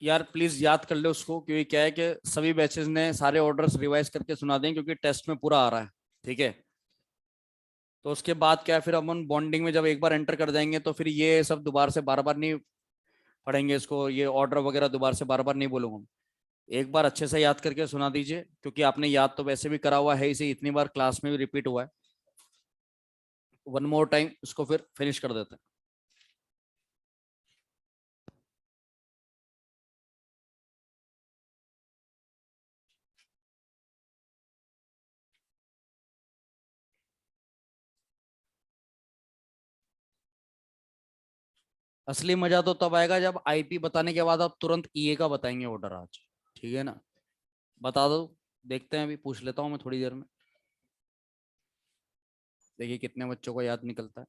यार प्लीज याद कर ले उसको, क्योंकि क्या है कि सभी बैचेस ने सारे ऑर्डर्स रिवाइज करके सुना दें, क्योंकि टेस्ट में पूरा आ रहा है। ठीक है। तो उसके बाद क्या है, फिर अपन बॉन्डिंग में जब एक बार एंटर कर जाएंगे तो फिर ये सब दोबारा से बार बार नहीं पढ़ेंगे इसको, ये ऑर्डर वगैरह दोबारा से बार बार नहीं बोलूंगा। एक बार अच्छे से याद करके सुना दीजिए, क्योंकि आपने याद तो वैसे भी करा हुआ है, इसे इतनी बार क्लास में भी रिपीट हुआ है। वन मोर टाइम इसको फिर फिनिश कर देते हैं। असली मजा तो तब आएगा जब आईपी बताने के बाद आप तुरंत ईए का बताएंगे ऑर्डर आज। ठीक है ना? बता दो। देखते हैं, अभी पूछ लेता हूँ मैं थोड़ी देर में। देखिए कितने बच्चों को याद निकलता है।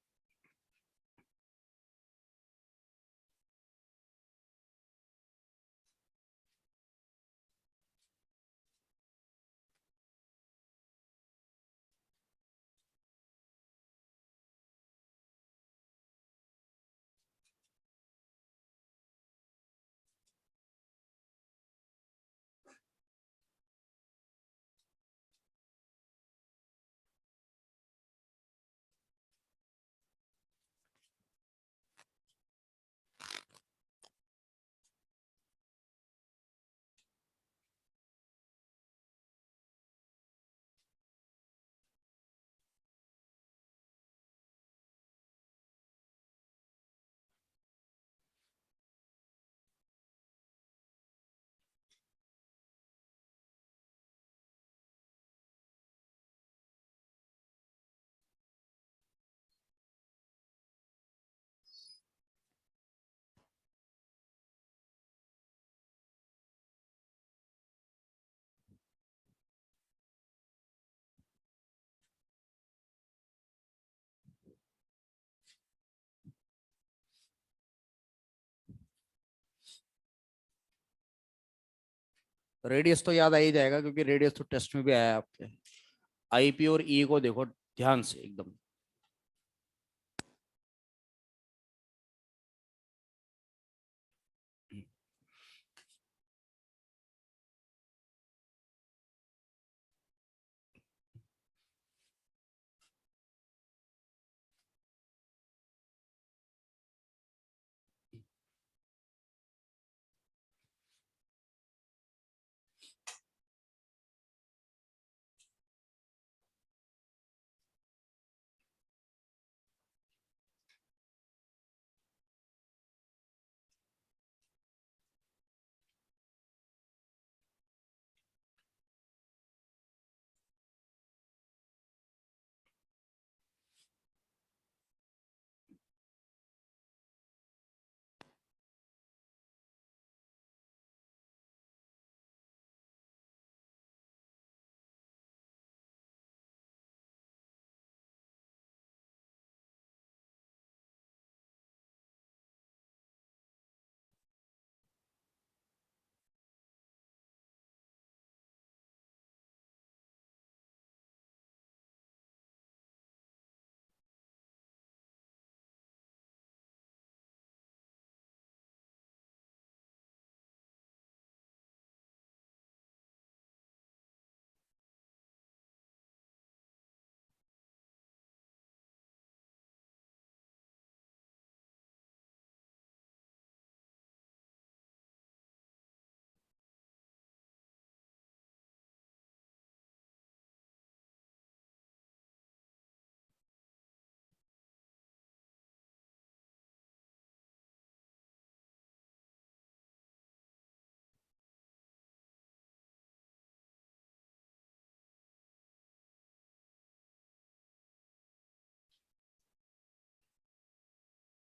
रेडियस तो याद आ ही जाएगा, क्योंकि रेडियस तो टेस्ट में भी आया है आपके। आईपी और ई को देखो ध्यान से एकदम।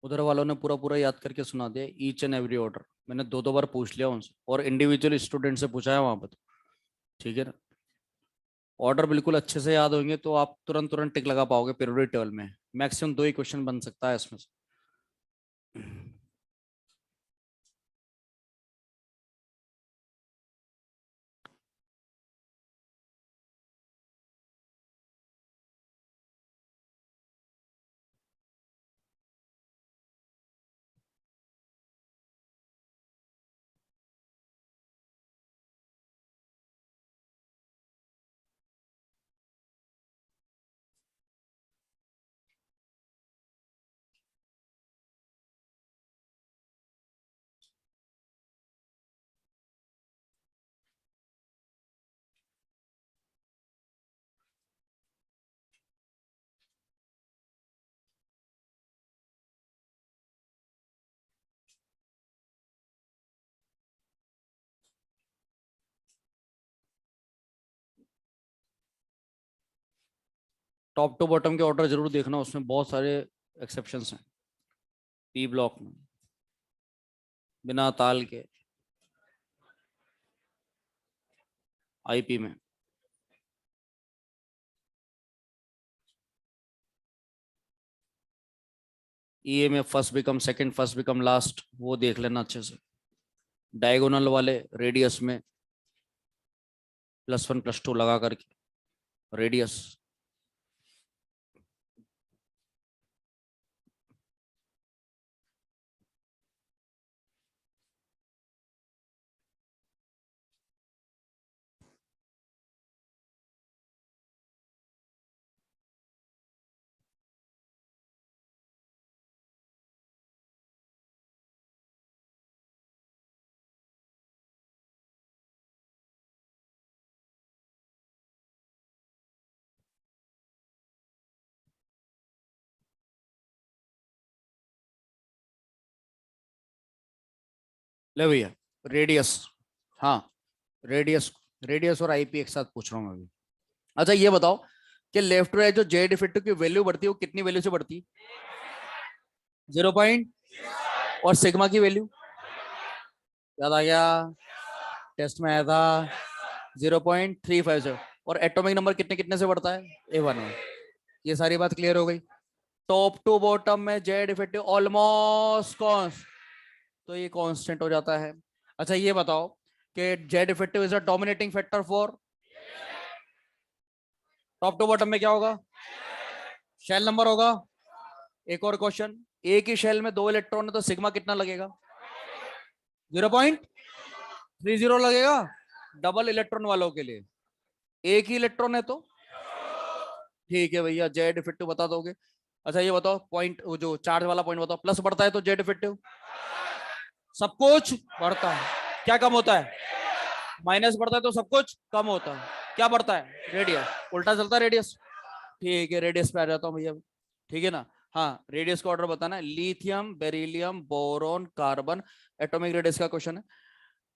उधर वालों ने पूरा पूरा याद करके सुना दिया, ईच एंड एवरी ऑर्डर। मैंने दो दो बार पूछ लिया उनसे, और इंडिविजुअल स्टूडेंट से पूछा है वहां पर तो। ठीक है ना। ऑर्डर बिल्कुल अच्छे से याद होंगे तो आप तुरंत तुरंत टिक लगा पाओगे पीरियोडिक टेबल में। मैक्सिमम दो ही क्वेश्चन बन सकता है इसमें से। टॉप टू बॉटम के ऑर्डर जरूर देखना, उसमें बहुत सारे एक्सेप्शंस हैं। पी ब्लॉक में बिना ताल के, आईपी में, ईए में first become second, first become last, वो देख लेना अच्छे से। डायगोनल वाले रेडियस में +1 +2 लगा करके रेडियस। ले भैया, रेडियस। हाँ, रेडियस। रेडियस और आईपी एक साथ पूछ रहा हूँ मैं अभी। अच्छा ये बताओ कि लेफ्ट टू राइट जो जेड इफेक्टिव की वैल्यू बढ़ती है वो कितनी वैल्यू से बढ़ती है? 0 पॉइंट। और सिग्मा की वैल्यू याद आ गया, टेस्ट में आया था, 0.350। और एटॉमिक नंबर कितने कितने से बढ़ता है? A1 में। ये सारी बात क्लियर हो गई। टॉप टू बॉटम में जेड इफेक्टिव ऑलमोस्ट कॉन्स्ट, तो ये कांस्टेंट हो जाता है। अच्छा ये बताओ कि Z effective is a dominating factor for, top to bottom में क्या होगा? शेल नंबर होगा। एक और क्वेश्चन, एक ही शेल में 2 इलेक्ट्रॉन है तो सिग्मा कितना लगेगा? 0.30 लगेगा। डबल इलेक्ट्रॉन वालों के लिए, एक ही इलेक्ट्रॉन है तो ठीक है भैया, जेड इफेक्टिव बता दोगे। अच्छा ये बताओ, पॉइंट जो चार्ज वाला पॉइंट बताओ, प्लस बढ़ता है तो जेड इफेक्टिव सब कुछ बढ़ता है, क्या कम होता है? माइनस बढ़ता है तो सब कुछ कम होता है, क्या बढ़ता है? रेडियस। उल्टा चलता है रेडियस। ठीक है, रेडियस पे आ जाता हूँ भैया। ठीक है ना। हाँ, रेडियस का ऑर्डर बताना है, lithium, beryllium, boron, carbon. Atomic radius का क्वेश्चन है।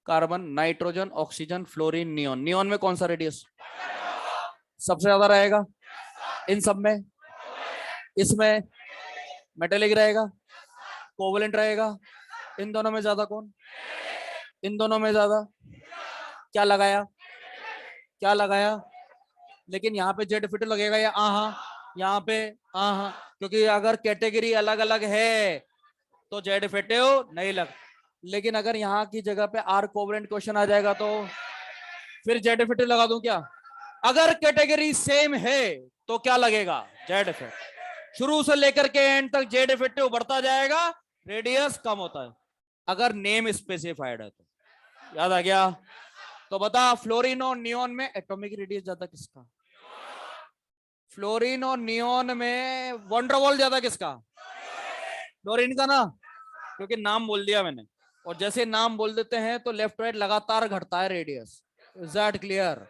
Carbon, nitrogen, oxygen, fluorine, neon. Neon में कौन सा रेडियस सबसे ज्यादा रहेगा इन सब में? इसमें मेटेलिक रहेगा, कोवलेंट रहेगा। इन दोनों में ज्यादा कौन? इन दोनों में ज्यादा। क्या लगाया? क्या लगाया? लेकिन यहाँ पे जेड फिट लगेगा या आहा? यहाँ पे आहा, क्योंकि अगर कैटेगरी अलग अलग है तो जेड इफेक्टिव नहीं लग। लेकिन अगर यहाँ की जगह पे आर कोवलेंट क्वेश्चन आ जाएगा तो फिर जेड इफेक्टिव लगा दूं क्या? अगर कैटेगरी सेम है तो क्या लगेगा? Z effect. शुरू से लेकर के एंड तक जेड इफेक्टिव बढ़ता जाएगा, रेडियस कम होता है, अगर नेम स्पेसिफाइड है तो। याद आ गया? तो बता, फ्लोरीन और नियोन में एटॉमिक रेडियस ज्यादा किसका? फ्लोरीन और नियोन में वंडरवॉल ज्यादा किसका? फ्लोरीन का ना, क्योंकि नाम बोल दिया मैंने, और जैसे नाम बोल देते हैं तो लेफ्ट राइट लगातार घटता है रेडियस। Is that clear?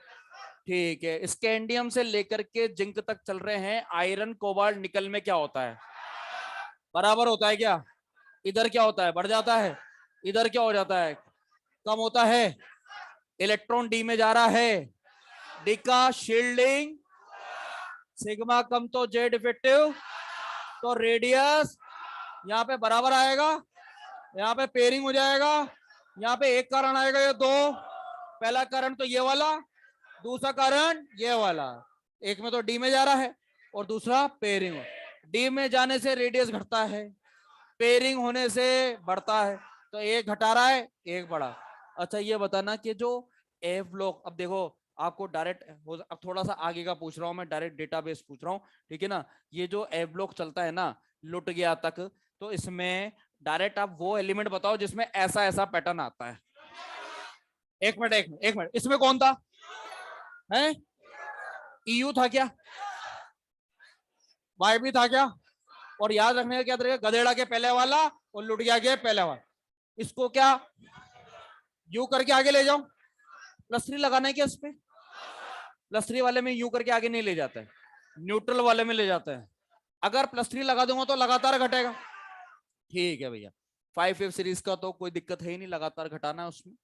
ठीक है, स्कैंडियम से लेकर के जिंक तक चल रहे हैं, आयरन, कोबाल्ट, निकल में क्या होता है? बराबर होता है क्या? इधर क्या होता है? बढ़ जाता है। इधर क्या हो जाता है? कम होता है। इलेक्ट्रॉन डी में जा रहा है, डी का शील्डिंग, सिग्मा कम तो जेड इफेक्टिव, तो रेडियस यहाँ पे बराबर आएगा, यहाँ पे पेयरिंग हो जाएगा, यहाँ पे एक कारण आएगा, ये दो, पहला कारण तो ये वाला, दूसरा कारण ये वाला, एक में तो डी में जा रहा है और दूसरा पेयरिंग। डी में जाने से रेडियस घटता है, पेयरिंग होने से बढ़ता है, तो एक घटा रहा है एक बढ़ा। अच्छा ये बताना कि जो एफ ब्लॉक, अब देखो आपको डायरेक्ट, अब थोड़ा सा आगे का पूछ रहा हूं मैं, डायरेक्ट डेटाबेस पूछ रहा हूं, ठीक है ना। ये जो एफ ब्लॉक चलता है ना लुट गया तक, तो इसमें डायरेक्ट आप वो एलिमेंट बताओ जिसमें ऐसा ऐसा पैटर्न आता है। एक मिनट एक मिनट एक मिनट, इसमें कौन था? है ईयू था क्या? वाई भी था क्या? और याद रखने का क्या तरीका, गधेड़ा के पहले वाला और लुट गया के पहले वाला, इसको क्या यू करके आगे ले जाओ, प्लस 3 लगाना है क्या इस पे? प्लस 3 वाले में यू करके आगे नहीं ले जाता है, न्यूट्रल वाले में ले जाता है। अगर प्लस 3 लगा दूंगा तो लगातार घटेगा। ठीक है भैया, 5 सीरीज का तो कोई दिक्कत है ही नहीं, लगातार घटाना है उसमें।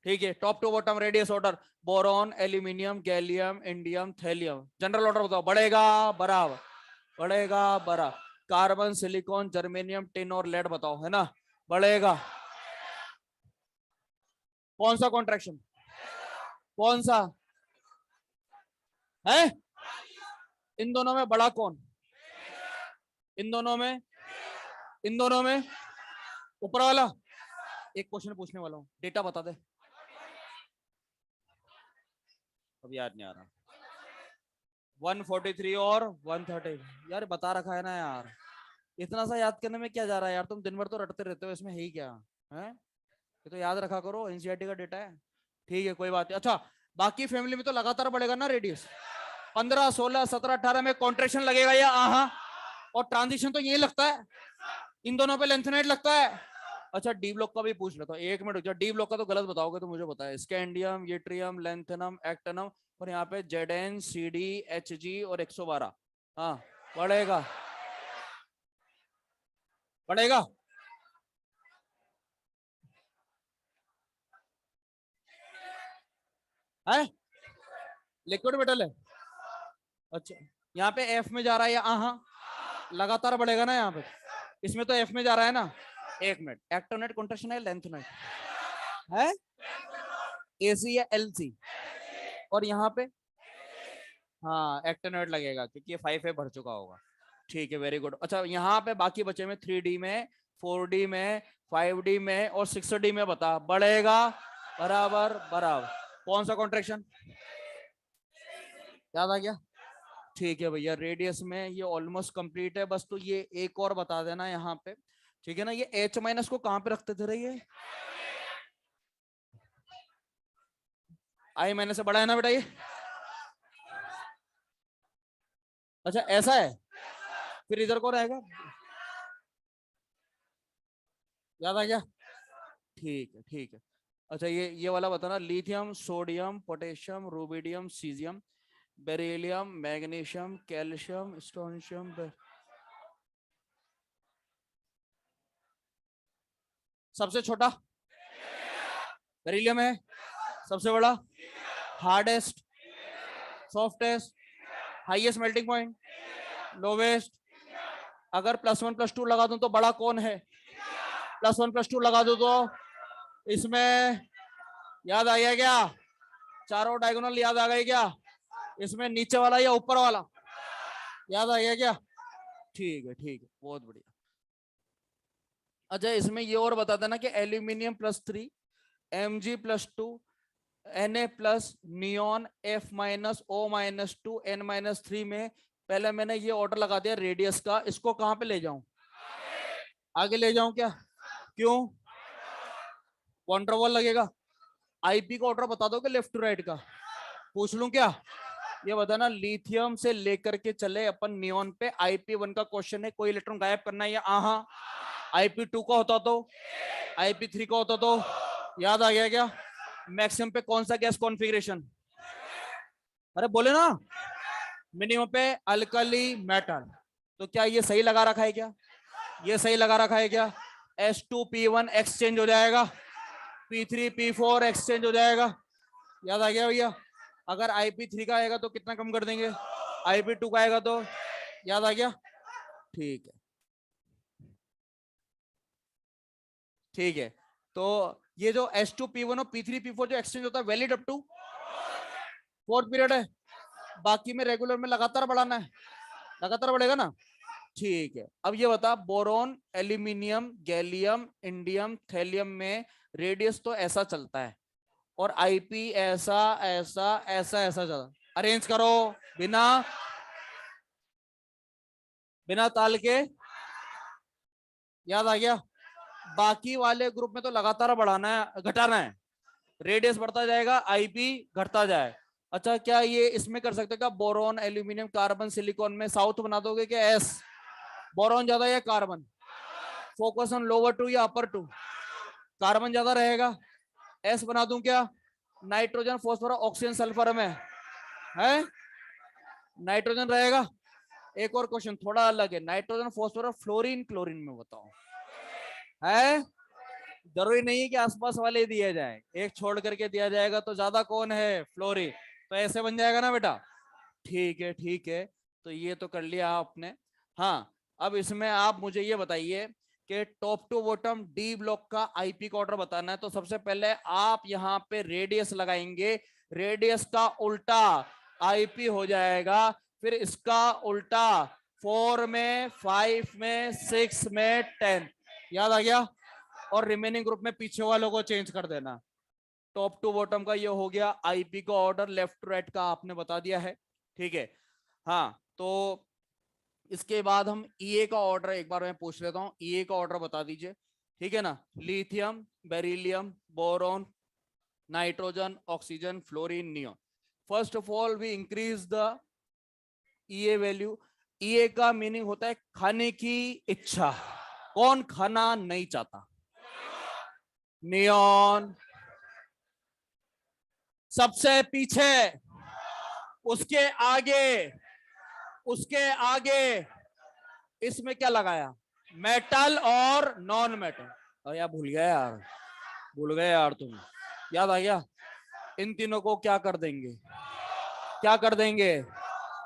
ठीक है, top to bottom radius order, boron, aluminium, gallium, indium, thallium. General order बताओ, बढ़ेगा बराबर, बढ़ेगा बरा। कार्बन, सिलिकॉन, जर्मेनियम, टिन और लेड बताओ, है ना, बढ़ेगा। कौन सा कॉन्ट्रैक्शन, कौन सा है? इन दोनों में बड़ा कौन? इन दोनों में, इन दोनों में ऊपर वाला। एक क्वेश्चन पूछने वाला हूं, डेटा बता दे। अब याद नहीं आ रहा। 143 और 130, यार बता रखा है ना यार, इतना सा याद करने में क्या जा रहा है यार, तुम दिन भर तो रटते रहते हो, इसमें है ही क्या है? ये तो याद रखा करो, एनसीईआरटी का डेटा है। ठीक है कोई बात नहीं। अच्छा बाकी फैमिली में तो लगातार बढ़ेगा ना रेडियस, 15 16 17 18 में कॉन्ट्रेक्शन लगेगा या आहा, और ट्रांजिशन तो यही लगता है, इन दोनों पे लेंथेनाइट लगता है। अच्छा डी ब्लॉक का भी पूछ लेता हूँ, एक मिनट, डी ब्लॉक का तो गलत बताओगे तो मुझे बताया, स्कैंडियम, येट्रियम, लेंथेनम, एक्टनम, और यहाँ पे Z C D H G और 112। हाँ बढ़ेगा, बढ़ेगा। है लिक्विड मेटल है। अच्छा यहाँ पे एफ में जा रहा है या आहा, लगातार बढ़ेगा ना यहाँ पे, इसमें तो एफ में जा रहा है ना। एक मिनट, एक्टोनेट कॉन्ट्रेक्शन है लेंथेनाइट है, एसी या एलसी, और यहाँ पे हाँ एक्टोनेट लगेगा क्योंकि ये 5 भर चुका होगा। ठीक है वेरी गुड। अच्छा यहाँ पे बाकी बचे में 3D में, 4D में, 5D में और 6D में, बता बढ़ेगा बराबर बराबर। कौन सा कॉन्ट्रेक्शन याद आ गया? ठीक है भैया, रेडियस में ये ऑलमोस्ट कंप्लीट है, बस तो ये एक और बता देना यहाँ पे, ठीक है ना। ये H माइनस को कहाँ पे रखते थे रही, आई माइनस से बड़ा है ना बेटा ये। अच्छा ऐसा है, फिर इधर को रहेगा, याद आ गया? ठीक है ठीक है। अच्छा ये वाला बताना, lithium, sodium, potassium, rubidium, caesium, beryllium, magnesium, calcium, strontium, सबसे छोटा बेरिलियम है, सबसे बड़ा hardest, softest, highest melting point, lowest. अगर +1 +2 लगा दूं तो बड़ा कौन है? +1 +2 लगा दूं तो इसमें याद आ गया क्या? चारों डायगोनल याद आ गए क्या? इसमें नीचे वाला या ऊपर वाला याद आ गया क्या? ठीक है बहुत बढ़िया। अच्छा इसमें ये और बता देना कि aluminium +3, Mg+2, Na+, neon, F-O-2, N-3 में, पहले मैंने ये ऑर्डर लगा दिया रेडियस का, इसको कहां पे ले जाऊं? आगे ले जाऊं क्या? क्यों? कॉन्ट्रावॉल लगेगा। आईपी का ऑर्डर बता दोगे लेफ्ट टू राइट का? पूछ लूं क्या? ये बताना, लिथियम से लेकर के चले अपन नियोन पे, IP1 का क्वेश्चन है, कोई इलेक्ट्रॉन गायब करना है या आहा, IP2 का होता तो, IP3 का होता तो, याद आ गया क्या? मैक्सिमम पे कौन सा गैस कॉन्फ़िगरेशन? अरे बोले ना, मिनिमम पे अल्कली मेटल। तो क्या ये सही लगा रखा है क्या? ये सही लगा रखा है क्या? S2P1 एक्सचेंज हो जाएगा, P3P4 एक्सचेंज हो जाएगा, याद आ गया भैया? अगर IP3 का आएगा तो कितना कम कर देंगे, IP2 का आएगा तो, याद आ गया? ठीक है। ठीक है, तो ये जो H2P1 और P3P4 जो एक्सचेंज होता है valid up to 4th period है, बाकी में रेगुलर में लगातार बढ़ाना है, लगातार बढ़ेगा ना। ठीक है, अब ये बता, boron, aluminium, gallium, indium, thallium में रेडियस तो ऐसा चलता है और आईपी ऐसा ऐसा ऐसा ऐसा चला, अरेंज करो बिना बिना ताल के, याद आ गया। बाकी वाले ग्रुप में तो लगातार बढ़ाना है घटाना है, रेडियस बढ़ता जाएगा आईपी घटता जाए। अच्छा, क्या ये इसमें कर सकते हैं क्या, बोरोन, एल्यूमिनियम, कार्बन, सिलिकॉन में साउथ बना दोगे क्या एस, बोरोन ज्यादा या carbon, focus on lower two या अपर टू, कार्बन ज्यादा रहेगा, एस बना दूं क्या, नाइट्रोजन, फॉस्फोरस, ऑक्सीजन, सल्फर में है नाइट्रोजन रहेगा। एक और क्वेश्चन थोड़ा अलग है, नाइट्रोजन, फॉस्फोरस, फ्लोरीन, क्लोरीन में बताओ, है जरूरी नहीं है कि आसपास वाले दिए जाए, एक छोड़ करके दिया जाएगा तो ज्यादा कौन है, फ्लोरीन, तो ऐसे बन जाएगा ना बेटा। ठीक है ठीक है, तो ये तो कर लिया आपने। हाँ, अब इसमें आप मुझे ये बताइए कि top to bottom d block का आईपी का ऑर्डर बताना है, तो सबसे पहले आप यहाँ पे रेडियस लगाएंगे, रेडियस का उल्टा आईपी हो जाएगा, फिर इसका उल्टा 4 में, 5 में, 6 में, 10, याद आ गया। और रिमेनिंग ग्रुप में पीछे वालों को चेंज कर देना। टॉप टू बॉटम का ये हो गया आईपी का ऑर्डर, लेफ्ट टू राइट का आपने बता दिया है, ठीक है। हाँ, तो इसके बाद हम ईए का ऑर्डर एक बार मैं पूछ लेता हूँ, ईए का ऑर्डर बता दीजिए, ठीक है ना। Lithium, beryllium, boron, nitrogen, oxygen, fluorine, neon. First of all we increase the EA value. EA का मीनिंग होता है खाने की इच्छा, कौन खाना नहीं चाहता, नियोन। सबसे पीछे, उसके आगे, उसके आगे इसमें क्या लगाया, मेटल और नॉन मेटल। अरे यार भूल गया यार, भूल गए यार तुम, याद आ गया। इन तीनों को क्या कर देंगे, क्या कर देंगे,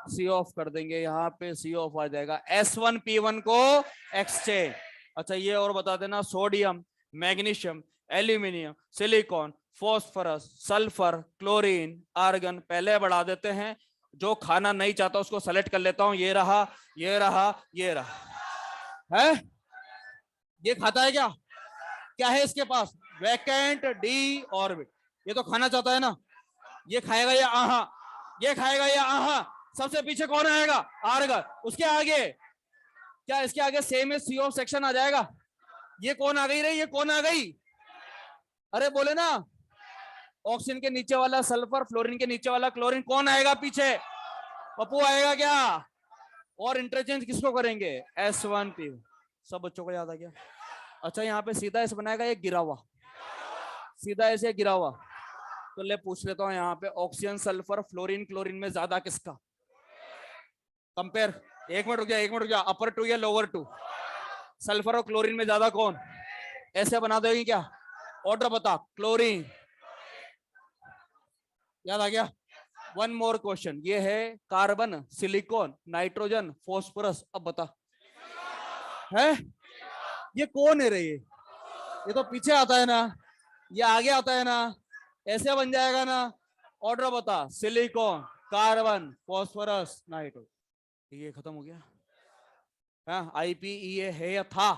सी ऑफ कर देंगे, यहाँ पे सी ऑफ आ जाएगा, S1P1 को एक्सचेंज। अच्छा, ये और बता देना, sodium, magnesium, aluminium, silicon, phosphorus, sulphur, chlorine, argon पहले बढ़ा देते हैं, जो खाना नहीं चाहता उसको सेलेक्ट कर लेता हूं, ये रहा, ये रहा, ये रहा है। ये खाता है क्या, क्या है इसके पास, वैकेंट डी ऑर्बिट, ये तो खाना चाहता है ना, ये खाएगा या आहा, ये खाएगा या आहा। सबसे पीछे कौन आएगा, आर्गन, उसके आगे क्या, इसके आगे सेम है सी ऑफ सेक्शन आ जाएगा। ये कौन आ गई रे, ये कौन आ गई, अरे बोले ना, ऑक्सीजन के नीचे वाला सल्फर, फ्लोरीन के नीचे वाला क्लोरीन, कौन आएगा पीछे, पप्पू आएगा क्या। और इंटरचेंज किसको करेंगे, S1P, सब बच्चों को याद आ गया। अच्छा, यहाँ पे सीधा एस बनाएगा, ये गिरा हुआ, सीधा ऐसे गिरा हुआ, तो ले पूछ लेता हूँ यहाँ पे, ऑक्सीजन, सल्फर, फ्लोरीन, क्लोरीन में ज्यादा किसका, कंपेयर, एक मिनट रुक जा, एक मिनट रुक जा, अपर टू या लोअर टू, सल्फर और क्लोरीन में ज्यादा कौन, ऐसे बना देगी क्या, ऑर्डर बता, क्लोरीन, याद आ गया। वन मोर क्वेश्चन, ये है कार्बन, सिलिकॉन, नाइट्रोजन, फॉस्फोरस, अब बता है, ये कौन है रे, ये तो पीछे आता है ना, ये आगे आता है ना, ऐसे बन जाएगा ना, ऑर्डर बता, सिलिकॉन, कार्बन, फॉस्फोरस, नाइट्रोजन, ये खत्म हो गया। हाँ, आईपीईए है या था,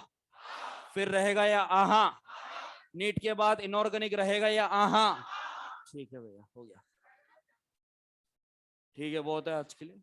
फिर रहेगा या आहा, नीट के बाद इनऑर्गेनिक रहेगा या आहा। ठीक है भैया, हो गया, ठीक है, बहुत है आज के लिए।